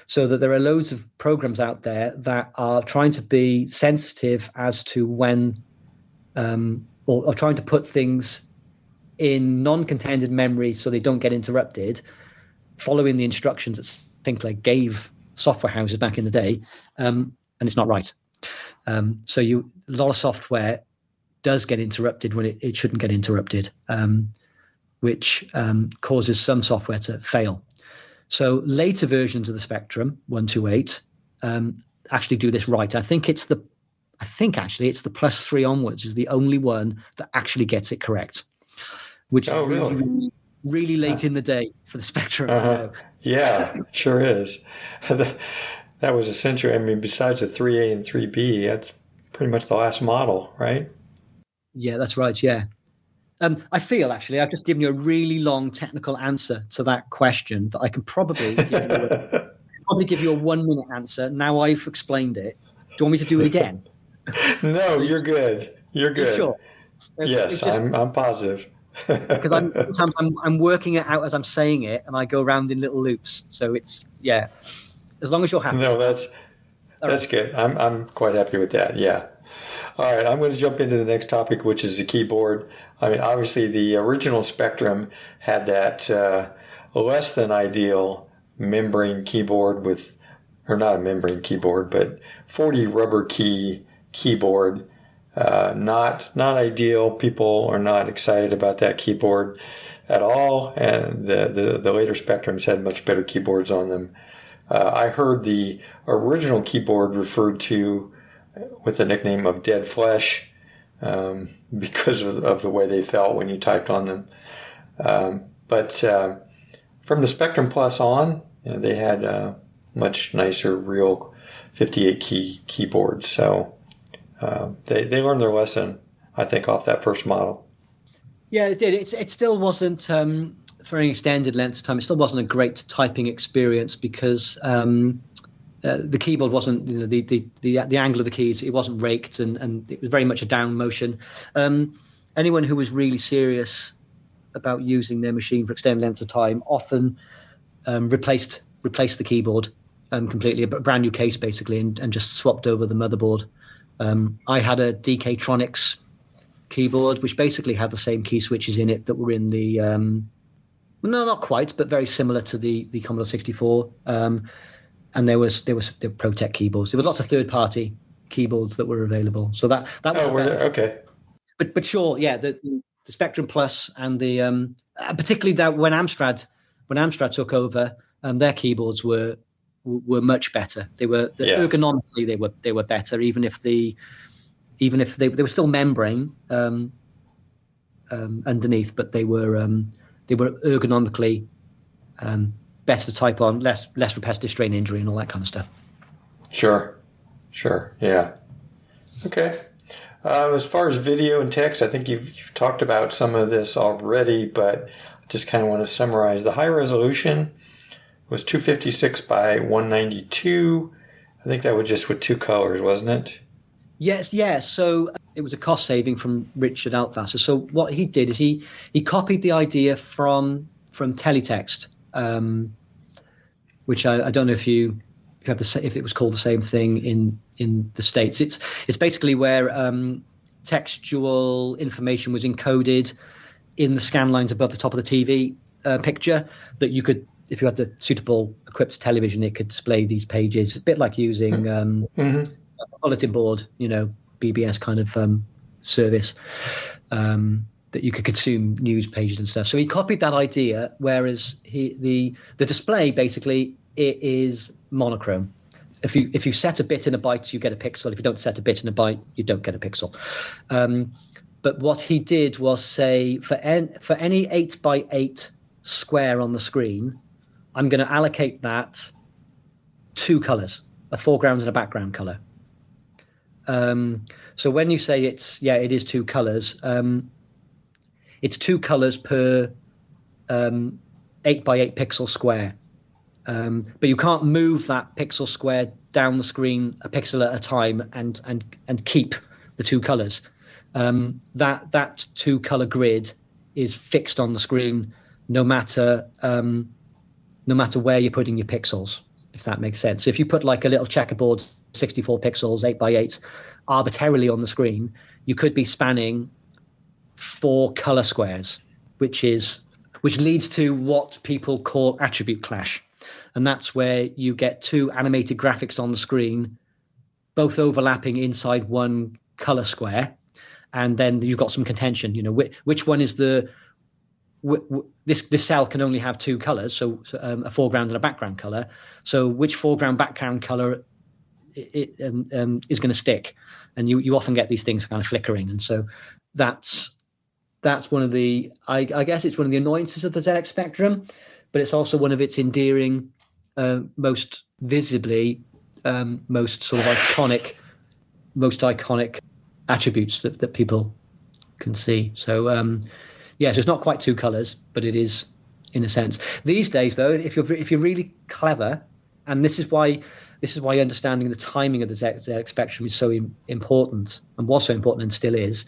So that there are loads of programs out there that are trying to be sensitive as to when, or trying to put things in non-contended memory so they don't get interrupted, following the instructions that Sinclair gave software houses back in the day, and it's not right. So a lot of software does get interrupted when it shouldn't get interrupted, which causes some software to fail. So later versions of the Spectrum 128 actually do this right. I think it's the +3 onwards is the only one that actually gets it correct, which is really, really late in the day for the Spectrum. Yeah, sure is. That was essentially, I mean, besides the 3A and 3B, that's pretty much the last model, right? Yeah, that's right, yeah. I feel, actually, I've just given you a really long technical answer to that question that I can probably give you a 1-minute answer. Now I've explained it. Do you want me to do it again? No, you're good. You're good. Sure? Yes, I'm positive. Because sometimes I'm working it out as I'm saying it, and I go around in little loops. So it's, yeah, as long as you're happy. No, that's good. I'm quite happy with that. Yeah. All right, I'm going to jump into the next topic, which is the keyboard. I mean, obviously, the original Spectrum had that less than ideal membrane keyboard or not a membrane keyboard, but 40 rubber keyboard. Not ideal. People are not excited about that keyboard at all, and the later Spectrums had much better keyboards on them. I heard the original keyboard referred to with the nickname of dead flesh because of the way they felt when you typed on them. But from the Spectrum Plus on, they had much nicer real 58 key keyboards. So they learned their lesson, I think, off that first model. Yeah, it did. It still wasn't, for an extended length of time, it still wasn't a great typing experience because the keyboard wasn't, the angle of the keys, it wasn't raked, and it was very much a down motion. Anyone who was really serious about using their machine for extended lengths of time often replaced the keyboard completely, a brand new case basically, and just swapped over the motherboard I had a DK-Tronics keyboard, which basically had the same key switches in it that were in the no, not quite, but very similar to the Commodore 64. And there were ProTech keyboards. There were lots of third-party keyboards that were available. So that was okay. But sure, yeah, the Spectrum Plus and the particularly that when Amstrad took over, their keyboards were much better. They were ergonomically they were better, even if they were still membrane underneath, but they were ergonomically better to type on, less repetitive strain injury and all that kind of stuff. Sure, yeah. Okay. As far as video and text, I think you've talked about some of this already, but I just kind of want to summarize. The high resolution was 256 by 192. I think that was just with 2 colors, wasn't it? Yes. So it was a cost saving from Richard Altwasser. So what he did is he copied the idea from teletext, which I don't know if you have if it was called the same thing in the States. It's basically where textual information was encoded in the scan lines above the top of the TV picture, that you could, if you had the suitable equipped television, it could display these pages, a bit like using a bulletin board, BBS kind of service, that you could consume news pages and stuff. So he copied that idea, whereas the display basically it is monochrome. If you set a bit in a byte, you get a pixel. If you don't set a bit in a byte, you don't get a pixel. But what he did was say, for any 8x8 square on the screen, I'm going to allocate that 2 colors, a foreground and a background color. So when you say it is 2 colors, it's 2 colors per 8x8 pixel square. But you can't move that pixel square down the screen a pixel at a time and keep the 2 colors. That 2 color grid is fixed on the screen, no matter where you're putting your pixels, if that makes sense. So if you put like a little checkerboard, 64 pixels, 8x8, arbitrarily on the screen, you could be spanning 4 color squares, which leads to what people call attribute clash. And that's where you get 2 animated graphics on the screen, both overlapping inside one color square. And then you've got some contention, which one is this cell can only have 2 colors, so a foreground and a background color. So which foreground background color is going to stick? And you often get these things kind of flickering. And so that's one of the, I guess it's one of the annoyances of the ZX Spectrum, but it's also one of its endearing, most visibly, most sort of iconic attributes that people can see. So so it's not quite 2 colors, but it is in a sense. These days, though, if you're really clever, and this is why understanding the timing of the ZX Spectrum is so important, and was so important and still is.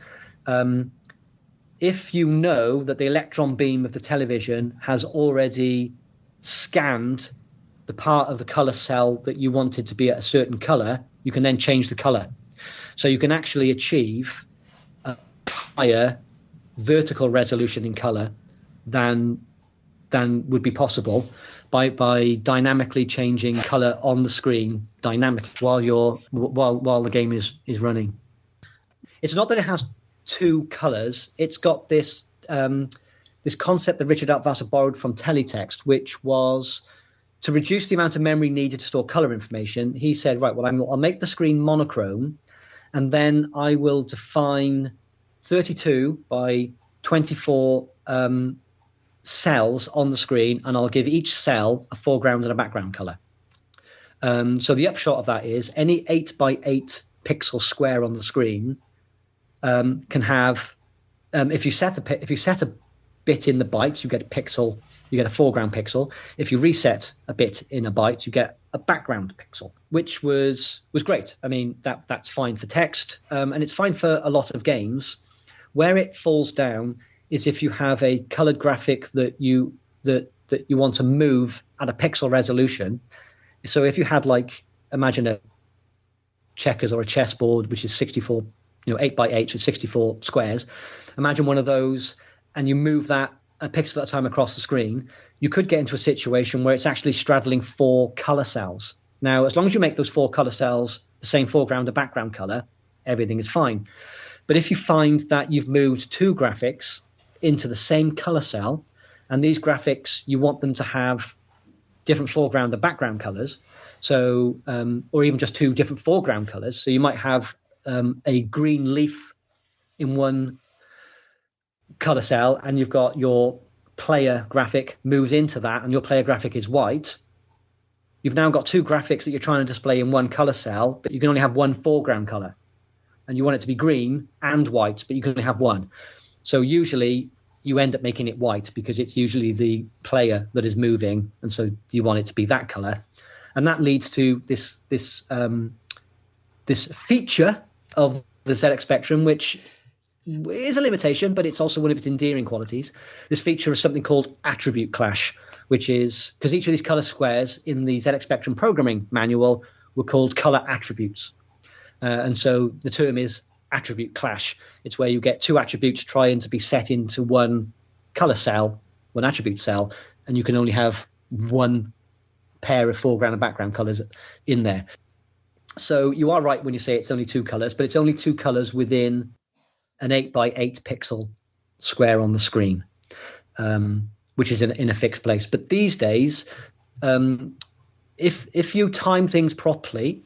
If you know that the electron beam of the television has already scanned the part of the color cell that you wanted to be at a certain color, you can then change the color. So you can actually achieve a higher vertical resolution in color than would be possible by dynamically changing color on the screen dynamically while the game is running. It's not that it has 2 colors. It's got this concept that Richard Altwasser borrowed from teletext, which was to reduce the amount of memory needed to store color information. He said, right, well, I'll make the screen monochrome, and then I will define 32 by 24 cells on the screen, and I'll give each cell a foreground and a background color. So the upshot of that is any 8x8 pixel square on the screen can have, if you set a bit in the byte, you get a pixel, you get a foreground pixel. If you reset a bit in a byte, you get a background pixel, which was great. I mean, that's fine for text, and it's fine for a lot of games. Where it falls down is if you have a colored graphic that you want to move at a pixel resolution. So if you had, like, imagine a checkers or a chessboard, which is 64, 8 by 8 with 64 squares. Imagine one of those, and you move that a pixel at a time across the screen. You could get into a situation where it's actually straddling 4 color cells. Now, as long as you make those 4 color cells the same foreground and background color, everything is fine. But if you find that you've moved 2 graphics into the same color cell, and these graphics, you want them to have different foreground and background colors, so or even just 2 different foreground colors. So you might have a green leaf in one color cell, and you've got your player graphic moves into that, and your player graphic is white. You've now got 2 graphics that you're trying to display in one color cell, but you can only have one foreground color, and you want it to be green and white, but you can only have one. So usually you end up making it white because it's usually the player that is moving, and so you want it to be that color. And that leads to this feature of the ZX Spectrum, which is a limitation, but it's also one of its endearing qualities. This feature is something called attribute clash, which is because each of these color squares in the ZX Spectrum programming manual were called color attributes. And so the term is attribute clash. It's where you get 2 attributes trying to be set into one color cell, one attribute cell, and you can only have one pair of foreground and background colors in there. So you are right when you say it's only 2 colors, but it's only 2 colors within an 8 by 8 pixel square on the screen, which is in a fixed place. But these days, if you time things properly,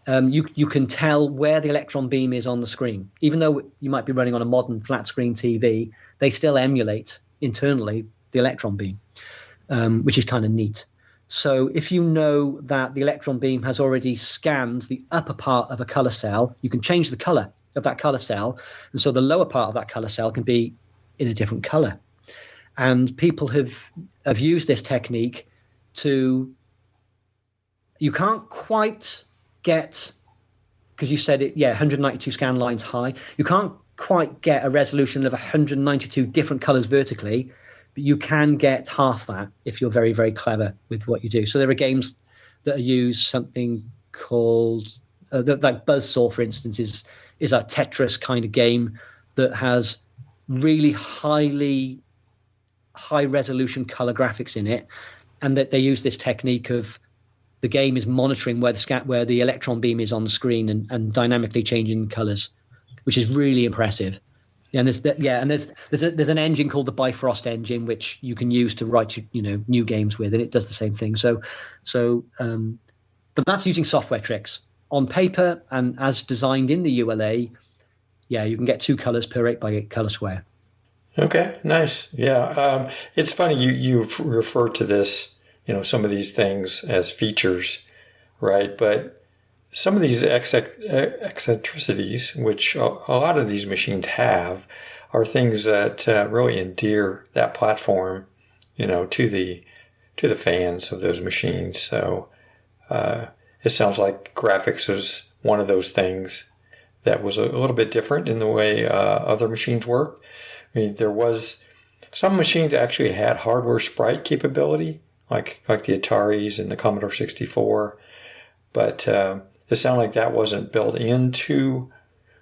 you can tell where the electron beam is on the screen. Even though you might be running on a modern flat screen TV, they still emulate internally the electron beam, which is kind of neat. So if you know that the electron beam has already scanned the upper part of a color cell, you can change the color of that color cell, and so the lower part of that color cell can be in a different color. And people have used this technique to, you can't quite get, because you said it, 192 scan lines high, you can't quite get a resolution of 192 different colors vertically, but you can get half that if you're very, very clever with what you do. So there are games that use something called, like Buzzsaw, for instance, is a Tetris kind of game that has really high resolution color graphics in it, and that they use this technique of the game is monitoring where the electron beam is on the screen and dynamically changing colors, which is really impressive. And there's an engine called the Bifrost engine, which you can use to write new games with, and it does the same thing. But that's using software tricks. On paper and as designed in the ULA, you can get 2 colors per 8 by 8 color square. Okay, nice. Yeah, it's funny you refer to this, some of these things as features, right? But some of these eccentricities, which a lot of these machines have, are things that really endear that platform, to the fans of those machines. So it sounds like graphics is one of those things that was a little bit different in the way other machines work. I mean, there was some machines that actually had hardware sprite capability, like the Ataris and the Commodore 64, but it sounded like that wasn't built into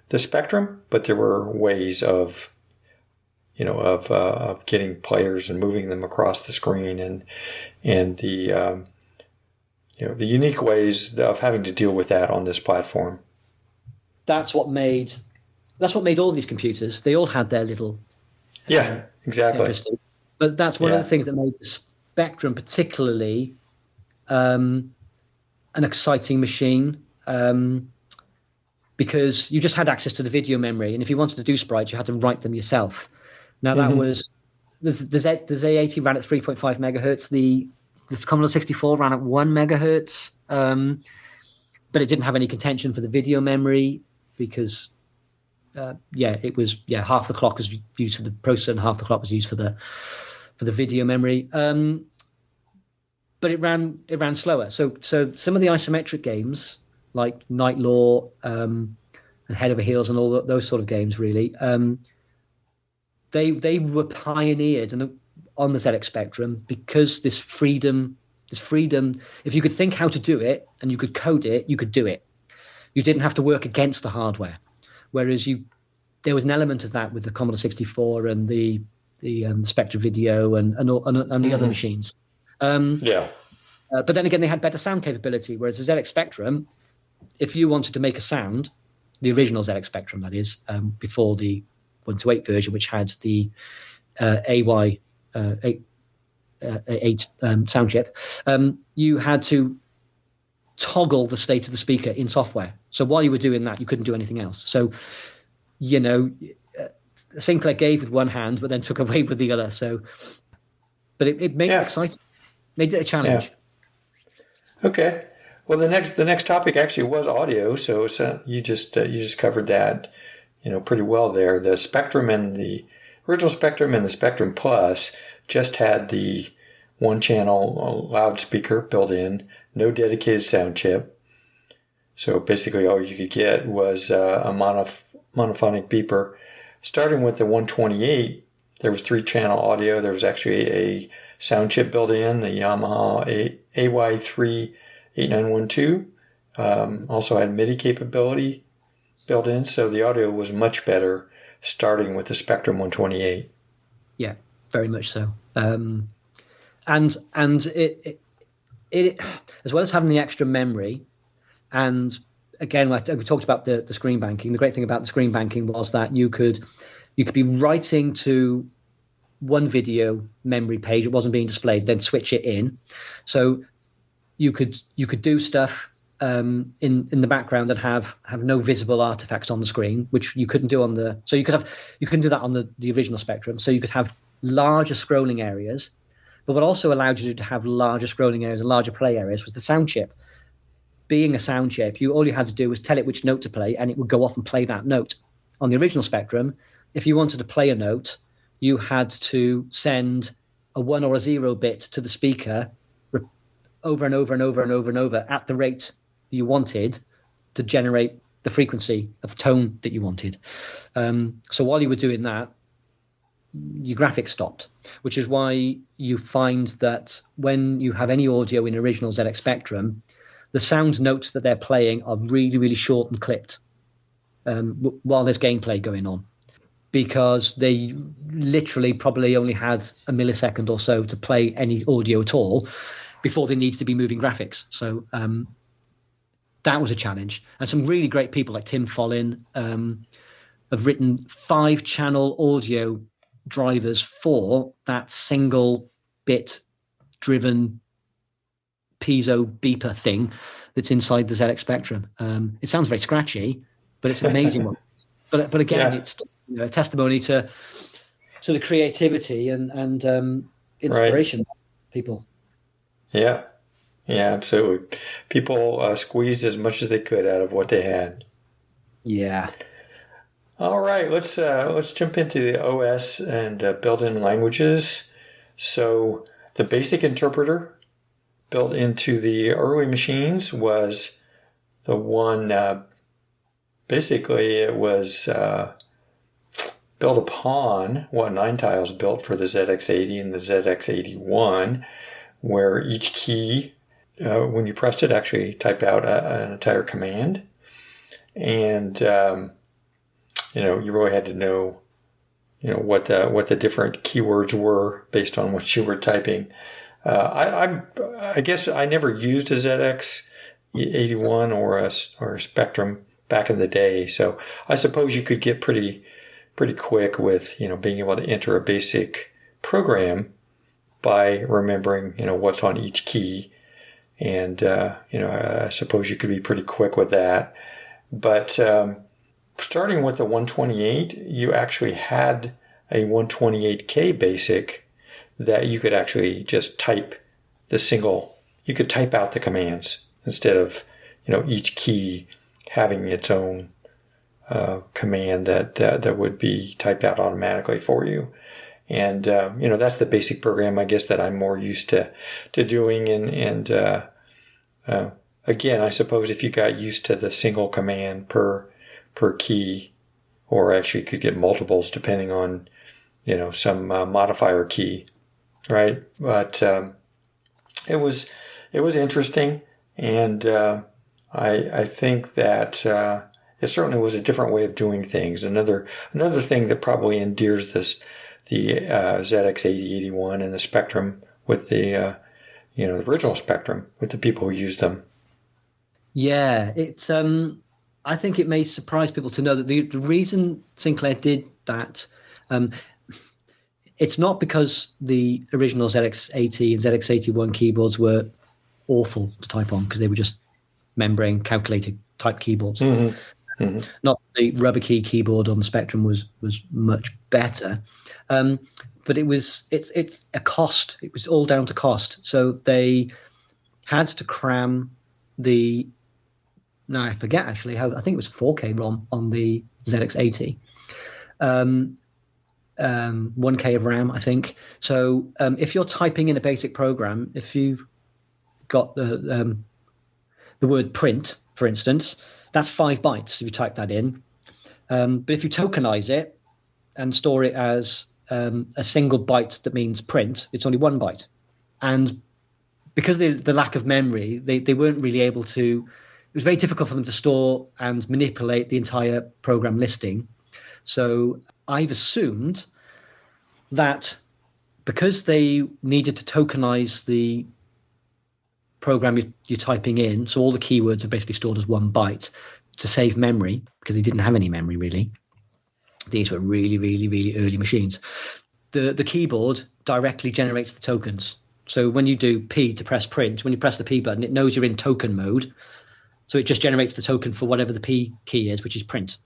the Spectrum. But there were ways of getting players and moving them across the screen, and the the unique ways of having to deal with that on this platform. That's what made all these computers. They all had their little exactly. But that's one of the things that made the Spectrum particularly an exciting machine, because you just had access to the video memory, and if you wanted to do sprites, you had to write them yourself. Now that was the Z80 ran at 3.5 megahertz. The Commodore 64 ran at 1 megahertz, but it didn't have any contention for the video memory because, it was half the clock was used for the processor and half the clock was used for the video memory. But it ran slower. So some of the isometric games like Night Law and Head Over Heels and all those sort of games, really, they were pioneered on the ZX Spectrum because this freedom, if you could think how to do it and you could code it, you could do it. you didn't have to work against the hardware, whereas there was an element of that with the Commodore 64 and the Spectrum Video and the other machines. But then again, they had better sound capability, whereas the ZX Spectrum, if you wanted to make a sound, the original ZX Spectrum, that is, before the 128 version, which had the AY 8 sound chip, you had to toggle the state of the speaker in software. So while you were doing that, you couldn't do anything else. So, Sinclair gave with one hand, but then took away with the other. So, but it made it exciting, made it a challenge. Yeah. Okay. Well, the next topic actually was audio. So you just covered that, pretty well there. The Spectrum and the original Spectrum and the Spectrum Plus just had the one-channel loudspeaker built in, no dedicated sound chip. So basically, all you could get was a monophonic beeper. Starting with the 128, there was 3-channel audio. There was actually a sound chip built in, the Yamaha AY3 8912. Also had MIDI capability built in, so the audio was much better starting with the Spectrum 128. Yeah, very much so. And it as well as having the extra memory, and again, we talked about the screen banking. The great thing about the screen banking was that you could be writing to one video memory page. It wasn't being displayed, then switch it in. So you could do stuff in the background and have no visible artifacts on the screen, which you couldn't do on the. So you couldn't do that on the original Spectrum. So you could have larger scrolling areas, but what also allowed you to have larger scrolling areas and larger play areas was the sound chip. Being a sound chip, all you had to do was tell it which note to play, and it would go off and play that note. On the original Spectrum, if you wanted to play a note, you had to send a 1 or a 0 bit to the speaker over and over and over and over and over at the rate you wanted to generate the frequency of tone that you wanted. So while you were doing that, your graphics stopped, which is why you find that when you have any audio in original ZX Spectrum, the sound notes that they're playing are really, really short and clipped while there's gameplay going on, because they literally probably only had a millisecond or so to play any audio at all before they needed to be moving graphics. So that was a challenge. And some really great people like Tim Follin have written 5-channel audio drivers for that single bit driven piezo beeper thing that's inside the ZX Spectrum. It sounds very scratchy, but it's an amazing one. But again, it's a testimony to the creativity and inspiration of people. Yeah, absolutely. People squeezed as much as they could out of what they had. Yeah. All right, let's jump into the OS and built-in languages. So the basic interpreter built into the early machines was the one, basically it was built upon what Nine Tiles built for the ZX80 and the ZX81, where each key, when you pressed it, actually typed out an entire command. And, you really had to know, what the different keywords were based on what you were typing. I guess I never used a ZX81 or a Spectrum back in the day, so I suppose you could get pretty quick with being able to enter a basic program by remembering what's on each key, and I suppose you could be pretty quick with that. But starting with the 128, you actually had a 128K basic that you could actually just type you could type out the commands instead of, each key having its own command that would be typed out automatically for you. And, that's the basic program, I guess, that I'm more used to doing. And again, I suppose if you got used to the single command per key, or actually you could get multiples depending on, some modifier key. Right, but it was interesting, and I think that it certainly was a different way of doing things. Another thing that probably endears the ZX 8081 and the Spectrum with the the original Spectrum with the people who used them. Yeah, it's. I think it may surprise people to know that the reason Sinclair did that, it's not because the original ZX80 and ZX81 keyboards were awful to type on, because they were just membrane calculated type keyboards. Not the rubber key keyboard on the Spectrum was much better, but it's a cost. It was all down to cost. So they had to cram the. Now I forget actually how. I think it was 4K ROM on the ZX80. 1K of RAM, I think. So if you're typing in a basic program, if you've got the word print, for instance, that's 5 bytes if you type that in. But if you tokenize it and store it as a single byte that means print, it's only 1 byte. And because of the lack of memory, they weren't really able to. It was very difficult for them to store and manipulate the entire program listing. So I've assumed that because they needed to tokenize the program you're typing in, so all the keywords are basically stored as 1 byte to save memory, because they didn't have any memory really. These were really, really, really early machines. The keyboard directly generates the tokens. So when you do P to press print, when you press the P button, it knows you're in token mode. So it just generates the token for whatever the P key is, which is print.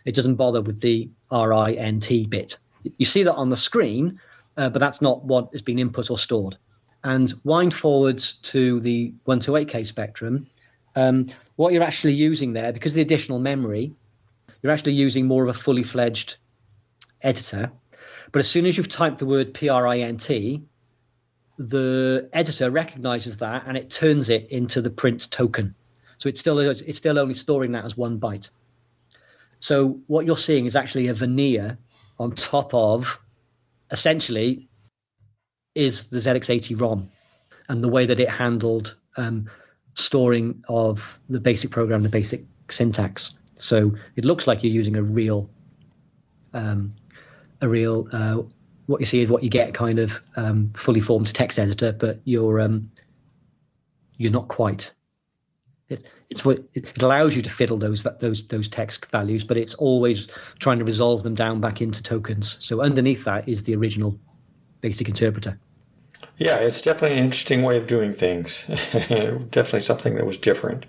It doesn't bother with the RINT bit. You see that on the screen, but that's not what is being input or stored. And wind forwards to the 128K Spectrum, what you're actually using there, because of the additional memory, you're actually using more of a fully fledged editor. But as soon as you've typed the word print, the editor recognizes that and it turns it into the print token. So it's still only storing that as 1 byte. So what you're seeing is actually a veneer on top of, essentially, is the ZX80 ROM and the way that it handled storing of the basic program, the basic syntax. So it looks like you're using a real what you see is what you get kind of fully formed text editor, but you're not quite. It allows you to fiddle those text values, but it's always trying to resolve them down back into tokens. So underneath that is the original basic interpreter. Yeah, it's definitely an interesting way of doing things. Definitely something that was different.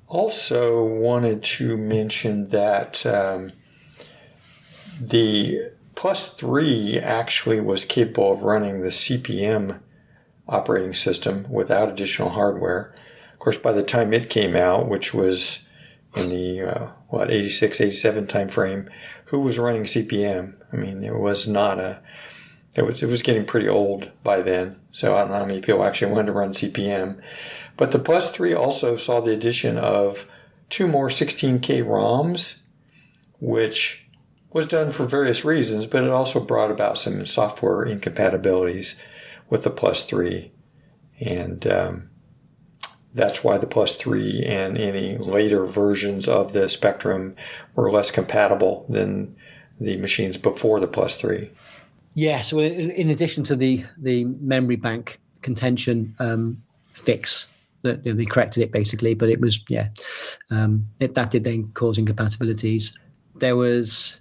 Also wanted to mention that the Plus 3 actually was capable of running the CP/M operating system without additional hardware. Of course, by the time it came out, which was in the 86, 87 time frame, who was running CP/M? I mean, it was getting pretty old by then. So I don't know how many people actually wanted to run CP/M. But the Plus 3 also saw the addition of 2 more 16K ROMs, which was done for various reasons, but it also brought about some software incompatibilities with the Plus 3. And that's why the Plus 3 and any later versions of the Spectrum were less compatible than the machines before the Plus 3. Yeah, so in addition to the memory bank contention fix, that they corrected it basically, but it was, that did then cause incompatibilities. There was,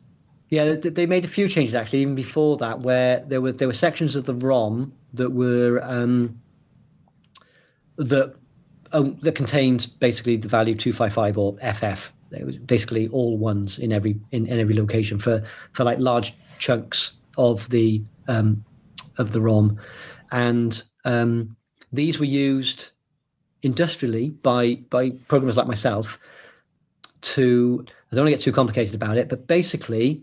they made a few changes actually, even before that, where there were sections of the ROM that were, that contained basically the value 255 or FF. It was basically all ones in every location for like large chunks of the ROM, and these were used industrially by programmers like myself to. I don't want to get too complicated about it, but basically,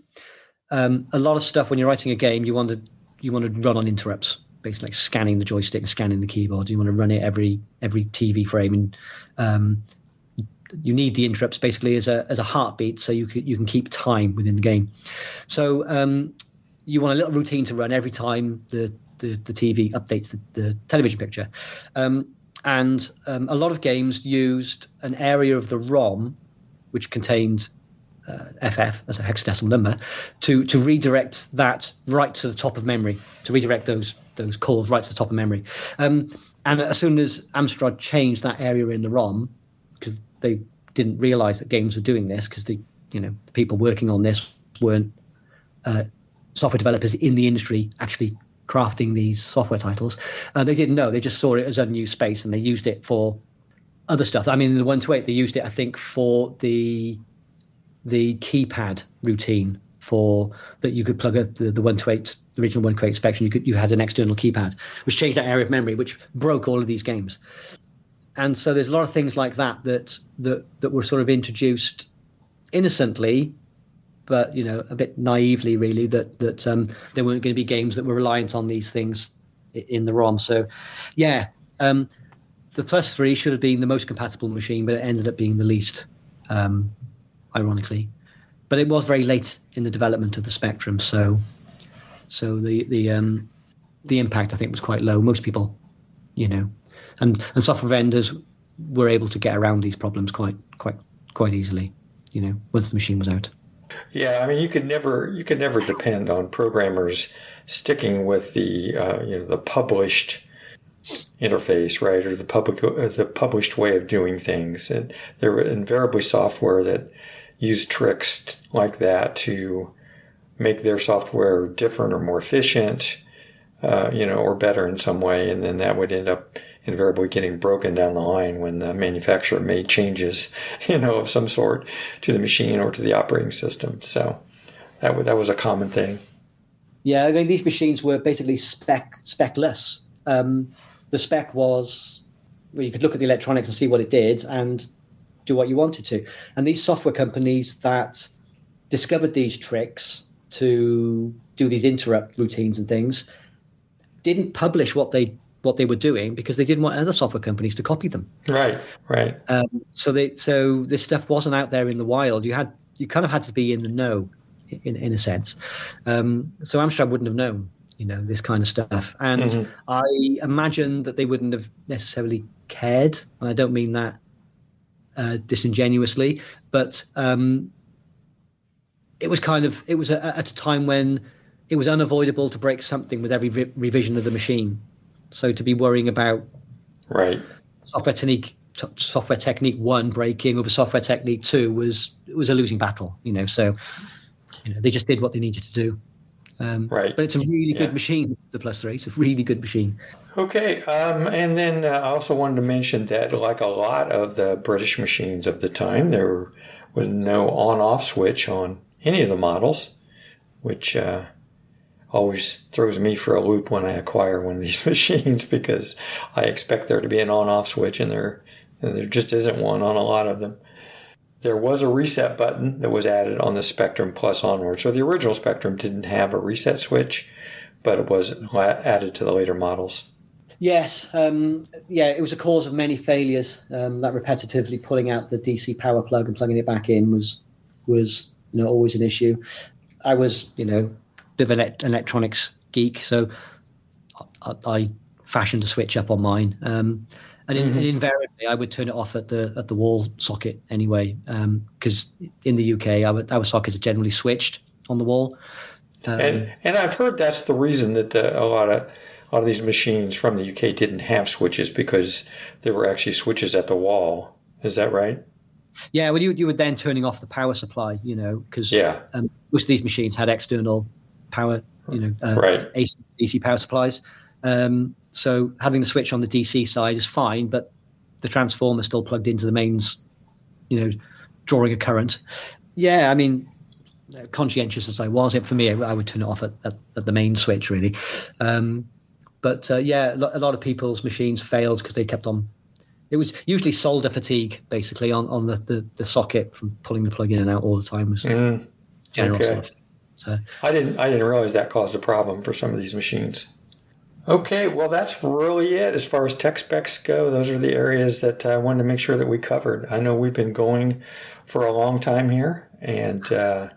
a lot of stuff when you're writing a game, you want to run on interrupts. Basically, like scanning the joystick and scanning the keyboard. You want to run it every TV frame, and you need the interrupts basically as a heartbeat, so you can keep time within the game. So you want a little routine to run every time the TV updates the television picture. And a lot of games used an area of the ROM, which contained FF as a hexadecimal number, to redirect that right to the top of memory, to redirect those calls right to the top of memory. And as soon as Amstrad changed that area in the ROM, because they didn't realize that games were doing this, because the people working on this weren't software developers in the industry actually crafting these software titles. They didn't know. They just saw it as unused space, and they used it for other stuff. I mean, in the 128, they used it, I think, for the keypad routine for that you could plug up the 128, the original 128 Spectrum. You had an external keypad, which changed that area of memory, which broke all of these games. And so there's a lot of things like that were sort of introduced innocently, but a bit naively, really, that there weren't going to be games that were reliant on these things in the ROM. So, yeah, the Plus 3 should have been the most compatible machine, but it ended up being the least, ironically. But it was very late in the development of the Spectrum, so the impact, I think, was quite low. Most people, and software vendors were able to get around these problems quite easily, once the machine was out. Yeah, I mean, you could never depend on programmers sticking with the published interface, right, or the published way of doing things. And there were invariably software that used tricks like that to make their software different or more efficient, or better in some way, and then that would end up invariably getting broken down the line when the manufacturer made changes, of some sort to the machine or to the operating system. So that was a common thing. Yeah, I mean, these machines were basically specless. The spec was where you could look at the electronics and see what it did and do what you wanted to. And these software companies that discovered these tricks to do these interrupt routines and things didn't publish what they were doing because they didn't want other software companies to copy them. Right. So this stuff wasn't out there in the wild. You kind of had to be in the know, in a sense. So Amstrad wouldn't have known, this kind of stuff. And I imagine that they wouldn't have necessarily cared. And I don't mean that disingenuously, but it was at a time when it was unavoidable to break something with every revision of the machine. So to be worrying about software technique 1 breaking over software technique 2 was a losing battle, So they just did what they needed to do. But it's a really good machine, the Plus 3. It's a really good machine. Okay, and then I also wanted to mention that, like a lot of the British machines of the time, there was no on-off switch on any of the models, which always throws me for a loop when I acquire one of these machines, because I expect there to be an on-off switch, and there just isn't one on a lot of them. There was a reset button that was added on the Spectrum Plus onward. So the original Spectrum didn't have a reset switch, but it was added to the later models. Yes. It was a cause of many failures. That repetitively pulling out the DC power plug and plugging it back in was always an issue. I was, bit of an electronics geek, so I fashioned a switch up on mine. And invariably, I would turn it off at the wall socket anyway, because in the UK, our sockets are generally switched on the wall. And I've heard that's the reason that a lot of these machines from the UK didn't have switches, because there were actually switches at the wall. Is that right? Yeah, well, you were then turning off the power supply, because most of these machines had external power, AC DC power supplies. So having the switch on the DC side is fine, but the transformer still plugged into the mains, drawing a current. Yeah, I mean, conscientious as I was, for me, I would turn it off at the main switch, really. But a lot of people's machines failed because they kept on. It was usually solder fatigue, basically, on the socket from pulling the plug in and out all the time. Was general sort of thing. So I didn't realize that caused a problem for some of these machines. Okay, well, that's really it as far as tech specs go. Those are the areas that I wanted to make sure that we covered. I know we've been going for a long time here, and I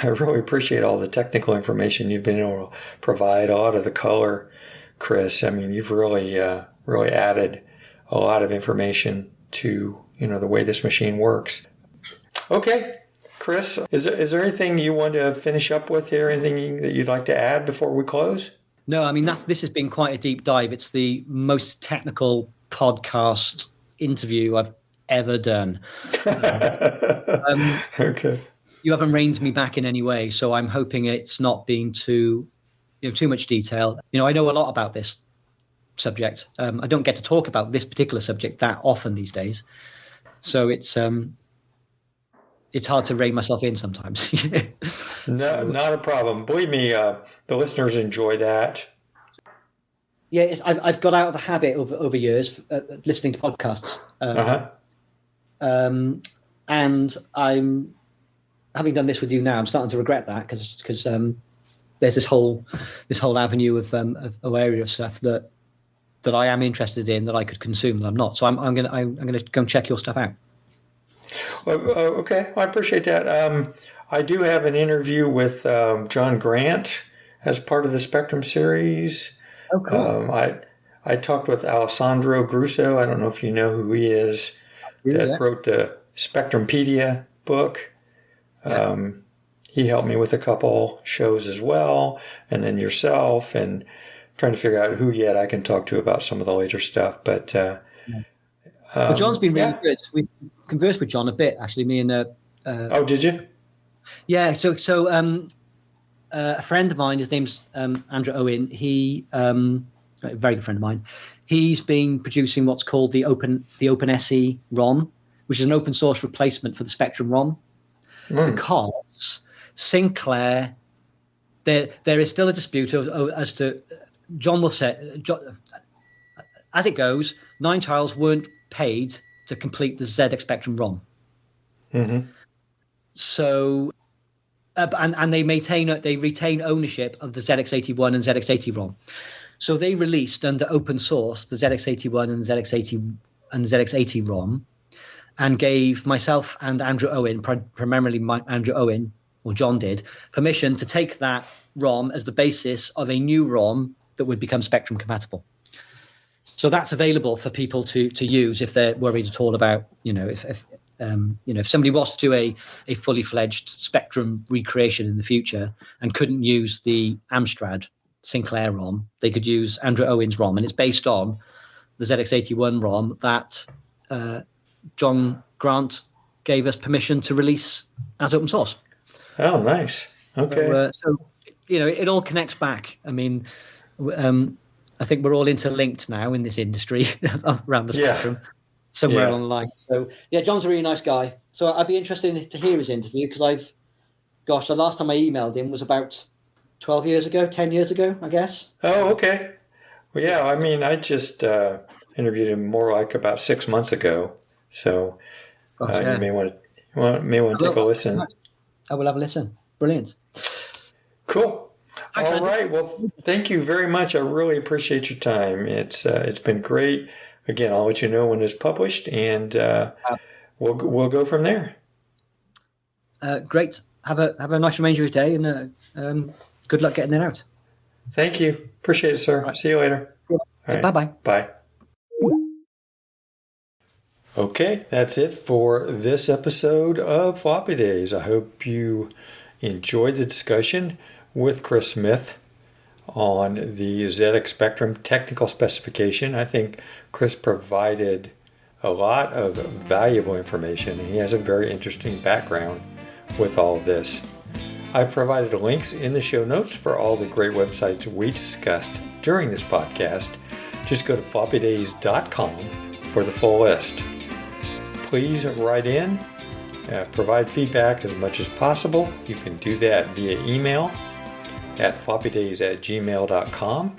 really appreciate all the technical information you've been able to provide, a lot of the color, Chris. I mean, you've really added a lot of information to, the way this machine works. Okay, Chris, is there anything you want to finish up with here? Anything that you'd like to add before we close? No, I mean, this has been quite a deep dive. It's the most technical podcast interview I've ever done. Okay. You haven't reined me back in any way, so I'm hoping it's not been too much detail. I know a lot about this subject. I don't get to talk about this particular subject that often these days, so it's hard to rein myself in sometimes. No, not a problem. Believe me, the listeners enjoy that. Yeah, I've got out of the habit over years listening to podcasts, and I'm having done this with you now. I'm starting to regret that because there's this whole avenue of area of stuff that I am interested in that I could consume that I'm not. So I'm gonna go and check your stuff out. Okay, well, I appreciate that. I do have an interview with John Grant as part of the Spectrum series. Oh, cool. I talked with Alessandro Grussu. I don't know if you know who he is. That wrote the Spectrumpedia book. Yeah. He helped me with a couple shows as well, and then yourself, and trying to figure out who yet I can talk to about some of the later stuff. But well, John's been really good. We conversed with John a bit, actually. Me and oh, did you? Yeah. So a friend of mine, his name's Andrew Owen. He a very good friend of mine. He's been producing what's called the OpenSE ROM, which is an open source replacement for the Spectrum ROM. Because Sinclair, there is still a dispute as to, John will say, as it goes, Nine Tiles weren't paid to complete the ZX Spectrum ROM. Mm-hmm. So, and they retain ownership of the ZX81 and ZX80 ROM. So they released under open source the ZX81 and the ZX80 ROM, and gave myself and Andrew Owen, primarily Andrew Owen, or John did, permission to take that ROM as the basis of a new ROM that would become Spectrum compatible. So that's available for people to use if they're worried at all about, if somebody was to do a fully fledged Spectrum recreation in the future and couldn't use the Amstrad Sinclair ROM, they could use Andrew Owen's ROM, and it's based on the ZX81 ROM that John Grant gave us permission to release as open source. Oh, nice. Okay. So it all connects back. I mean, I think we're all interlinked now in this industry around the spectrum, somewhere along the line. So, John's a really nice guy. So I'd be interested to hear his interview because the last time I emailed him was about 10 years ago, I guess. Oh, okay. Well, yeah, I mean, I just interviewed him more like about 6 months ago. So you may want to take a listen. I will have a listen. Brilliant. Cool. All right. Well, thank you very much. I really appreciate your time. It's been great. Again, I'll let you know when it's published, and we'll go from there. Great. Have a nice remainder of your day, and good luck getting it out. Thank you. Appreciate it, sir. Right. See you later. Right. Bye-bye. Bye. Okay, that's it for this episode of Floppy Days. I hope you enjoyed the discussion with Chris Smith on the ZX Spectrum technical specification. I think Chris provided a lot of valuable information, and he has a very interesting background with all of this. I've provided links in the show notes for all the great websites we discussed during this podcast. Just go to floppydays.com for the full list. Please write in, provide feedback as much as possible. You can do that via email at floppydays@gmail.com.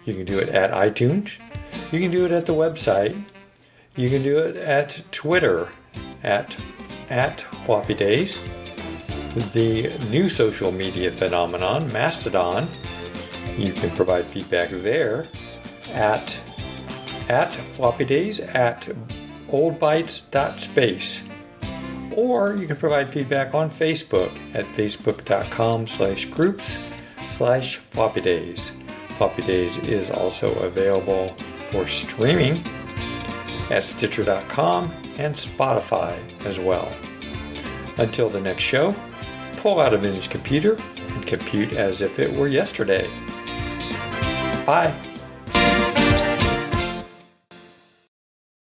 You can do it at iTunes. You can do it at the website. You can do it at Twitter at Floppy Days. The new social media phenomenon, Mastodon, you can provide feedback there at Floppy Days at oldbytes.space. Or you can provide feedback on Facebook at facebook.com/groups/Floppy Days. Floppy Days is also available for streaming at Stitcher.com and Spotify as well. Until the next show, pull out a vintage computer and compute as if it were yesterday. Bye.